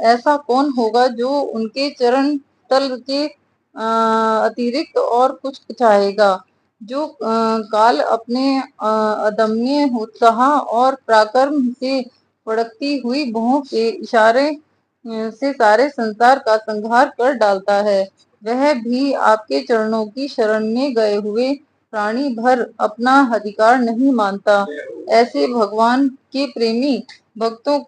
ऐसा कौन होगा जो उनके चरण तल के अतिरिक्त और कुछ चाहेगा। जो काल अपने अदम्य उत्साह और पराक्रम से भड़कती हुई भौं के इशारे से सारे संसार का संहार कर डालता है, वह भी आपके चरणों की शरण में गए हुए प्राणी भर अपना अधिकार नहीं मानता। ऐसे भगवान के प्रेमी भक्तों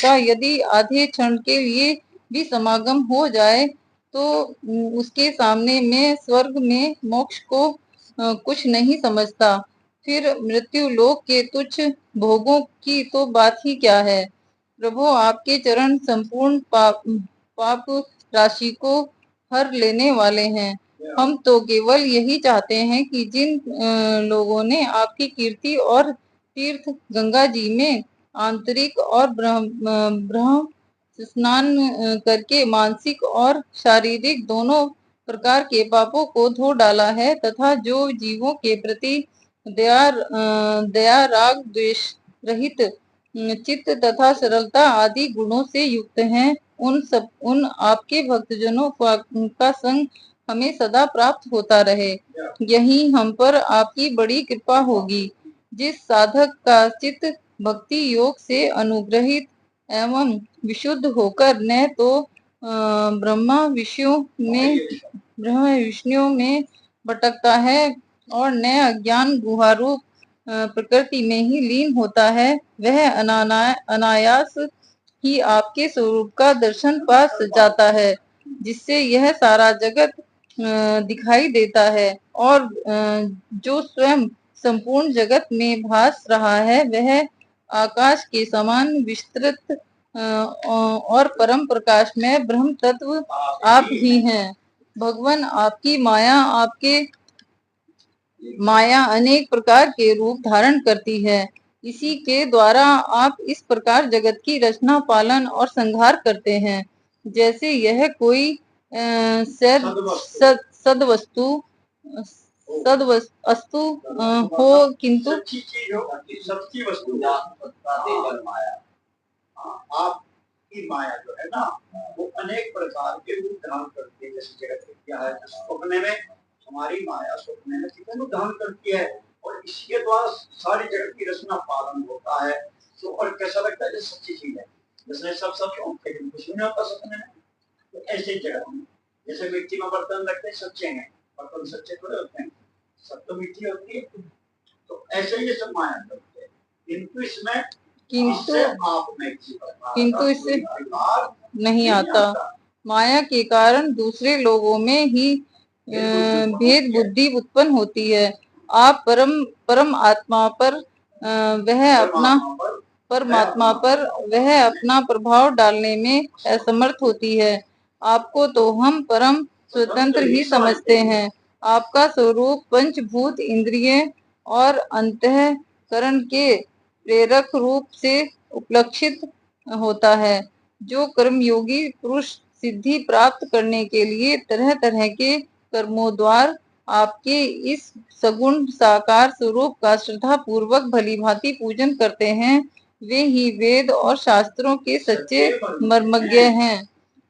का यदि आधे क्षण के लिए भी समागम हो जाए तो उसके सामने में स्वर्ग में मोक्ष को कुछ नहीं समझता। फिर मृत्यु लोक के तुच्छ भोगों की तो बात ही क्या है। प्रभु, आपके चरण संपूर्ण पाप राशि को हर लेने वाले हैं। हम तो केवल यही चाहते हैं कि जिन लोगों ने आपकी कीर्ति और तीर्थ गंगा जी में आंतरिक और ब्रह्म स्नान करके मानसिक और शारीरिक दोनों प्रकार के पापों को धो डाला है तथा जो जीवों के प्रति दया राग द्वेष रहित चित्त तथा सरलता आदि गुणों से युक्त हैं, उन आपके भक्तजनों का संग हमें सदा प्राप्त होता रहे। यही हम पर आपकी बड़ी कृपा होगी। जिस साधक का चित्त भक्ति योग से अनुग्रहित एवं विशुद्ध होकर न तो ब्रह्मा विष्णु में भटकता है और न अज्ञान गुहारूप प्रकृति में ही लीन होता है, वह अनायास ही आपके स्वरूप का दर्शन पा जाता है, जिससे यह सारा जगत दिखाई देता है। और जो स्वयं संपूर्ण जगत में भास रहा है वह आकाश के समान विस्तृत और परम प्रकाश में ब्रह्म तत्व आप ही हैं। भगवान, आपकी माया अनेक प्रकार के रूप धारण करती है। इसी के द्वारा आप इस प्रकार जगत की रचना, पालन और संहार करते हैं। जैसे यह कोई सदवस्तु हो, किंतु सच्ची वस्तु आपकी माया जो है ना, वो अनेक प्रकार के रूप धारण करती है। जैसे जगत क्या है, स्वप्न में हमारी माया स्वप्न में कितने रूप धारण करती है, और इसके द्वारा सारी जगत की रचना पालन होता है। तो और कैसा लगता है, जैसे सच्ची चीज है, जैसे सब सच हो, लेकिन कुछ नहीं होता सपने में। तो ऐसे जगत में जैसे मिट्टी में बर्तन रखते हैं, सच्चे हैं, बर्तन सच्चे थोड़े होते हैं, सब तो मिट्टी होती है। तो ऐसे ही ये सब माया करते हैं, किंतु इसमें किंतु इससे नहीं आता। माया के कारण दूसरे लोगों में ही भेद बुद्धि उत्पन्न होती है। आप परमात्मा पर वह अपना प्रभाव डालने में असमर्थ होती है। आपको तो हम परम स्वतंत्र ही समझते हैं। आपका स्वरूप पंचभूत, इंद्रिय और अंतःकरण के प्रेरक रूप से उपलक्षित होता है। जो कर्मयोगी पुरुष सिद्धि प्राप्त करने के लिए तरह तरह के कर्मों द्वारा आपके इस सगुण साकार स्वरूप का श्रद्धा पूर्वक भली भांति पूजन करते हैं, वे ही वेद और शास्त्रों के सच्चे मर्मज्ञ हैं।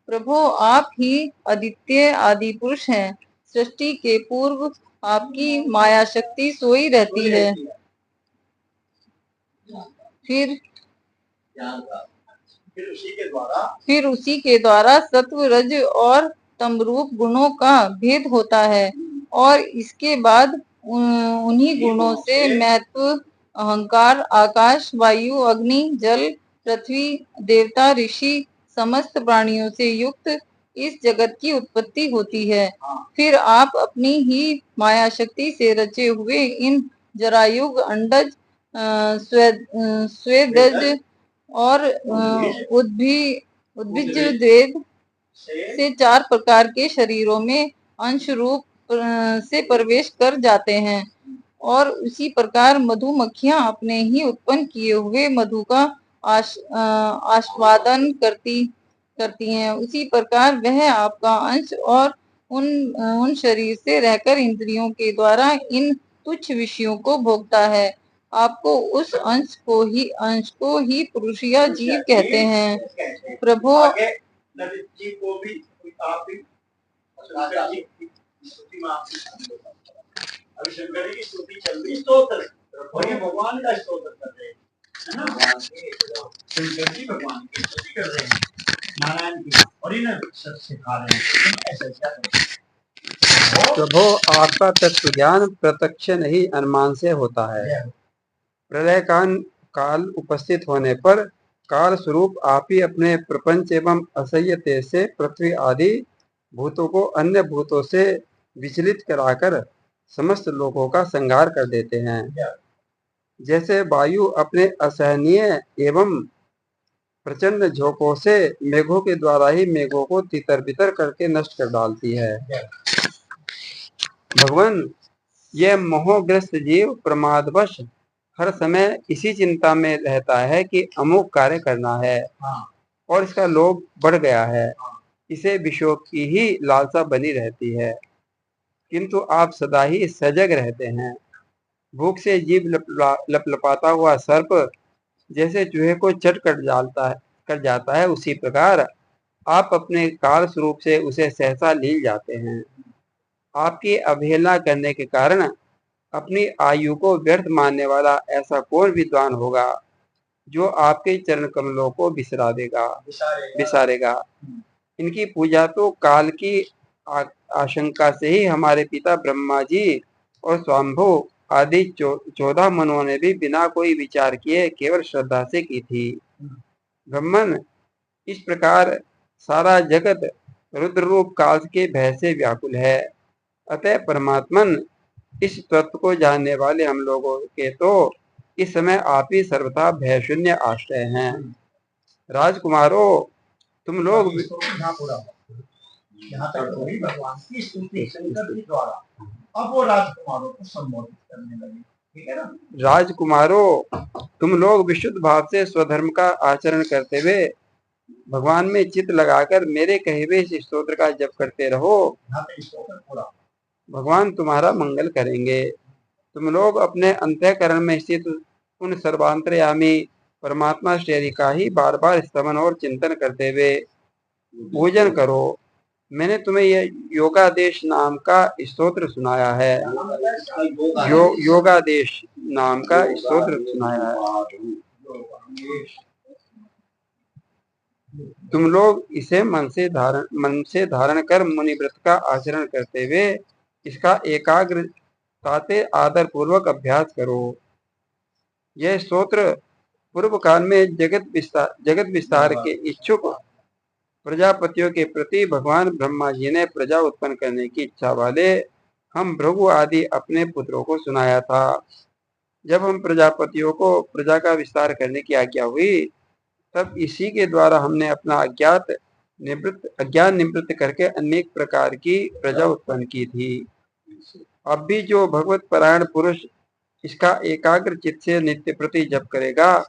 प्रभु, आप ही अद्वितीय आदि पुरुष हैं। सृष्टि के पूर्व आपकी माया शक्ति सोई रहती है। फिर उसी के द्वारा सत्व, रज और तमरूप गुणों का भेद होता है, और इसके बाद उन्हीं गुणों से महत्व, अहंकार, आकाश, वायु, अग्नि, जल, पृथ्वी, देवता, ऋषि, समस्त प्राणियों से युक्त इस जगत की उत्पत्ति होती है। फिर आप अपनी ही माया शक्ति से रचे हुए इन जरायुग, अंडज, स्वेदज और उद्भिज द्वेद से 4 प्रकार के शरीरों में अंश रूप से प्रवेश कर जाते हैं, और उसी प्रकार मधुमक्खियां अपने ही उत्पन्न किए हुए मधु का आस्वादन करती हैं। उसी प्रकार वह आपका अंश और उन शरीर से रहकर इंद्रियों के द्वारा इन तुच्छ विषयों को भोगता है। आपको उस अंश को ही पुरुष या जीव कहते हैं। प्रभु, शंकर की स्तुति चल रही, स्तोत्र, और ये भगवान का स्तोत्र कर रहे हैं, है ना। शंकर जी भगवान की स्तुति कर रहे हैं, नारायण की, और इन्हें सच सिखा रहे हैं। ऐसा क्या प्रभु, आपका तत्व ज्ञान प्रत्यक्ष नहीं अनुमान से होता है। प्रलय काल उपस्थित होने पर काल स्वरूप आप ही अपने प्रपंच एवं असह्य तेज से पृथ्वी आदि भूतों को अन्य भूतों से विचलित कराकर समस्त लोगों का संहार कर देते हैं। जैसे वायु अपने असहनीय एवं प्रचंड झोंकों से मेघों के द्वारा ही मेघों को तितर बितर करके नष्ट कर डालती है। भगवान, यह मोहग्रस्त जीव प्रमादवश हर समय इसी चिंता में रहता है कि अमुक कार्य करना है, और इसका लोभ बढ़ गया है। इसे विषयों की ही लालसा बनी रहती है, किंतु आप सदा ही सजग रहते हैं। भूख से जीव लपलपाता हुआ सर्प जैसे चूहे को चट कर जाता है, उसी प्रकार आप अपने काल स्वरूप से उसे सहसा लील जाते हैं। आपकी अवहेलना करने के कारण अपनी आयु को व्यर्थ मानने वाला ऐसा कौन विद्वान होगा जो आपके चरण कमलों को बिसारेगा। इनकी पूजा तो काल की आशंका से ही हमारे पिता ब्रह्मा जी और स्वाम्भु आदि 14 मनुओं ने भी बिना कोई विचार किए केवल श्रद्धा से की थी। ब्रह्मन, इस प्रकार सारा जगत रुद्र रूप काल के भय से व्याकुल है। अतः परमात्मन, इस तत्व को जानने वाले हम लोगों के तो इस समय आप ही सर्वथा भय शून्य आश्रय हैं। राजकुमारों, तुम लोग यहाँ तक वही भगवान की स्तुति शंकर जी द्वारा, अब वो राजकुमारों को संबोधित करने लगे। ठीक है ना? राजकुमारों, तुम लोग विशुद्ध भाव से स्वधर्म का आचरण करते हुए भगवान में चित्त लगाकर मेरे कहे हुए इस स्तोत्र का जप करते रहो। भगवान तुम्हारा मंगल करेंगे। तुम लोग अपने अंतःकरण में स्थित उन सर्वांतर्यामी परमात्मा श्री का ही बार बार स्तमन और चिंतन करते हुए पूजन करो। मैंने तुम्हें यह योगादेश नाम का स्तोत्र सुनाया है। योगादेश नाम का स्तोत्र सुनाया है। तुम लोग इसे मन से धारण कर मुनि व्रत का आचरण करते हुए इसका एकाग्रता आदर पूर्वक अभ्यास करो। यह स्तोत्र पूर्व काल में जगत विस्तार के इच्छुक प्रजापतियों के प्रति भगवान ब्रह्मा जी ने प्रजा उत्पन्न करने की इच्छा वाले हम भृगु आदि अपने पुत्रों को सुनाया था। जब हम प्रजापतियों को प्रजा का विस्तार करने की आज्ञा हुई, तब इसी के द्वारा हमने अपना अज्ञान निवृत्त करके अनेक प्रकार की प्रजा उत्पन्न की थी। अब भी जो भगवत परायण पुरुष इसका एकाग्र चित्त से नित्य प्रति जप करेगा,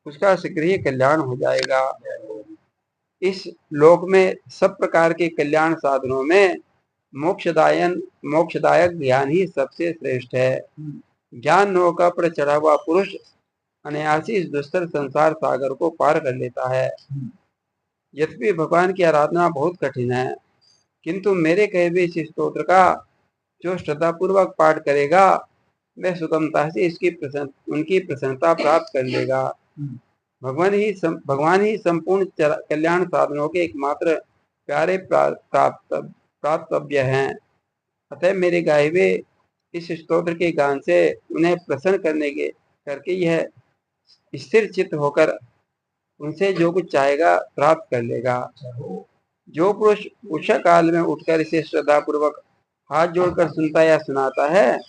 उसका शीघ्र ही कल्याण हो जाएगा। इस लोक में सब प्रकार के कल्याण साधनों में मोक्षदायक ज्ञान ही सबसे श्रेष्ठ है। ज्ञान नौका पर चढ़ा हुआ पुरुष अनायासी इस दुस्तर संसार सागर को पार कर लेता है। यद्यपि भगवान की आराधना बहुत कठिन है, किंतु मेरे कहे हुए इस स्तोत्र का जो श्रद्धा पूर्वक पाठ करेगा, वह सुगमता से उनकी प्रसन्नता प्राप्त कर लेगा। भगवान ही संपूर्ण कल्याण साधनों के एकमात्र प्यारे प्राप्तव्य हैं। अतः मेरे गाए हुए इस स्तोत्र के गान से उन्हें प्रसन्न करके यह स्थिर चित्त होकर उनसे जो कुछ चाहेगा प्राप्त कर लेगा। जो पुरुष उषा काल में उठकर इसे श्रद्धा पूर्वक हाथ जोड़कर सुनता या सुनाता है,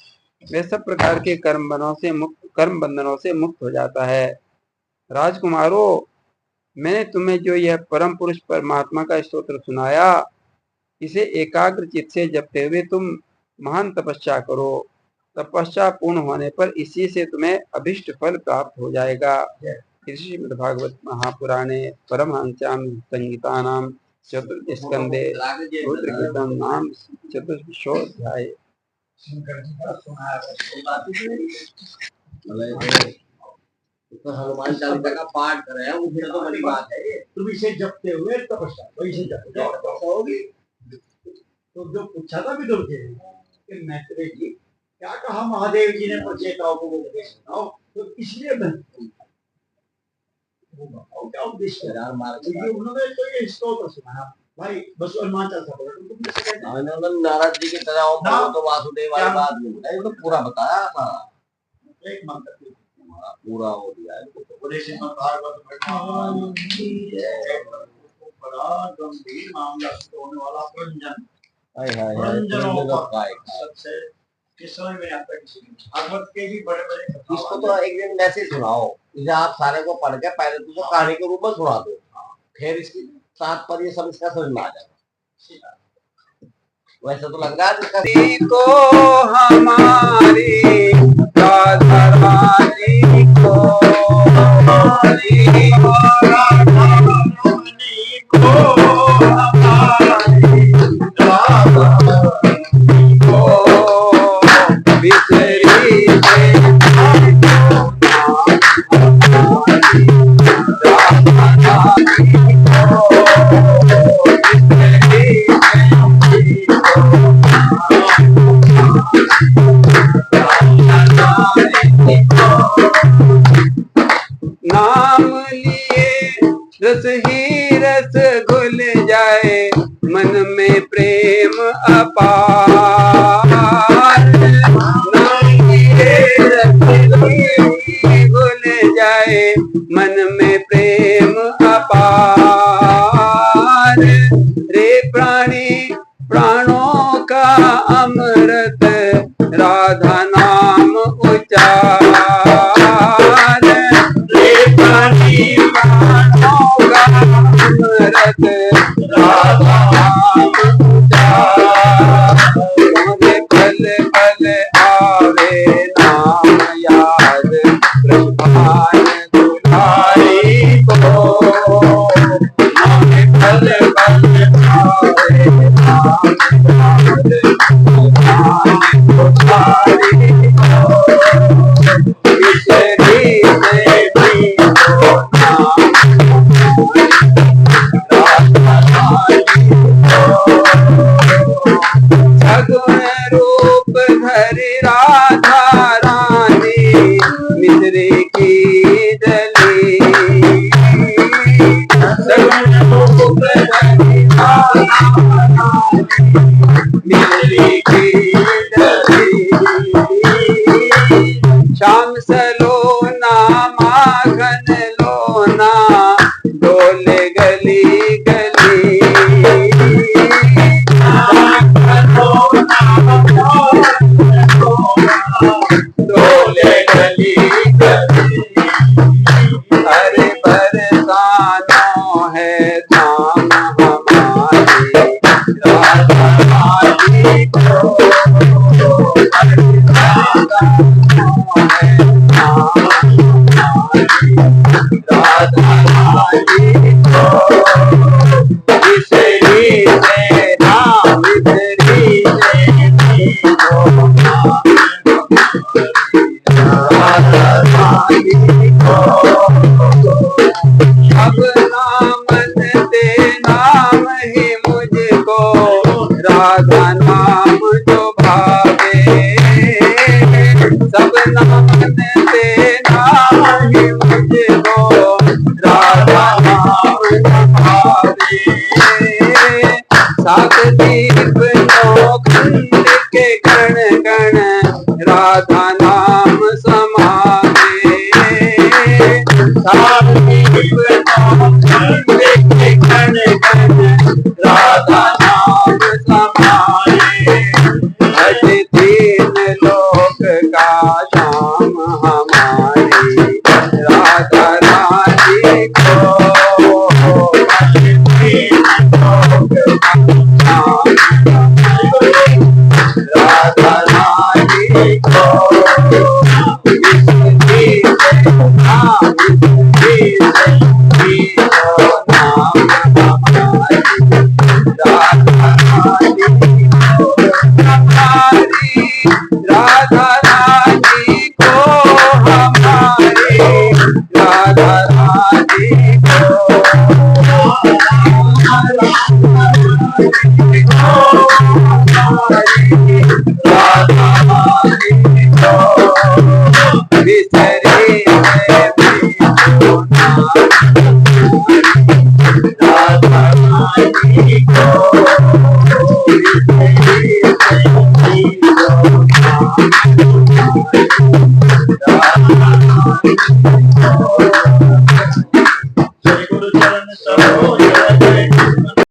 वे सब प्रकार के कर्म बंधनों से मुक्त हो जाता है। राजकुमारों, मैंने तुम्हें जो यह परम पुरुष परमात्मा का स्तोत्र सुनाया, इसे एकाग्र चित्त से जपते हुए तुम महान तपस्या करो। तपस्या पूर्ण होने पर इसी से तुम्हें अभिष्ट फल प्राप्त हो जाएगा। श्रीमद्भागवत महापुराणे परमहंस्याम संहितानां चतुर्थ स्कंदे रुद्रकीर्तन नाम चतुर्दशोऽध्याय। तो हनुमान चालीसा का पाठ कर रहे हैं, मुझे तो बड़ी बात है ये। तुम इसे जपते हुए तपस्या, वही से जपते होगी। तो जो पूछा था विदुर जी कि मैत्रेय जी क्या कहा महादेव जी ने प्रचेताओं को सुनाओ, तो इसलिए मैं क्या उद्देश्य उन्होंने तो ये स्तोत्र सुनाया भाई, बस हनुमान चालीसा पढ़ो। नारद जी की तरह तो वासुदेव वाली बात नहीं बताई, तो पूरा बताया था। एक मंत्र पूरा हो गया है। बड़ा गंभीर मामला होने वाला प्रंजन। सबसे समझ में आता है। भागवत के भी बड़े बड़े इसको तो एक दिन वैसे सुनाओ, इसे आप सारे को पढ़ के पहले तो कहानी के रूप में सुना दो, फिर इसकी तात्पर्य सब इसका समझ में आ जाएगा। वैसे तो लग रहा है को हमारी राधा रानी को हमारी राधा प्रेम अपार, भूल जाए मन में प्रेम अपार। रे प्राणी प्राणों का अमृत राधा नाम उचार। रे प्राणी प्राणों का अमृत राधा नाम उचार। तुम्हारे पल पल आवे नाम याद, प्रभान दुलारी को। तुम्हारे पल पल आवे नाम याद, प्रभान दुलारी को। बिसरी से भी तो नाम सगुण रूप धरि राधा रानी, मिश्री की डली। सगुण रूप धरि राधा रानी, मिश्री की डली। श्याम सलोना माखन लोना, डोले गली गली। डोले गली गली। अरे बरसानों है धाम हमारी राधा रानी को। बरसानों है धाम हमारी राधा रानी को। बिसरी से नाम, बिसरी से भी तो नाम राधा रानी को। अब नाम ते नाम ही मुझको, राधा नाम जो भावे। सब नाम ते नाम ही मुझको, राधा नाम जो भावे। सात दीप नौ खंड के गण गण, राधा नाम समावे। सात दीप नौ खंड के गण गण, राधा नाम समावे। भज दीन लोक का श्याम हमारी राधा रानी को। भज दीन लोक का राधा रानी को। बिसरी से नाम, बिसरी से भी तो नाम हमारी राधा रानी को। हमारी राधा रानी को, हमारी राधा रानी को। राधा रानी को। बिसरी से भी तो नाम राधा रानी को। बिसरी से भी तो नाम राधा रानी को।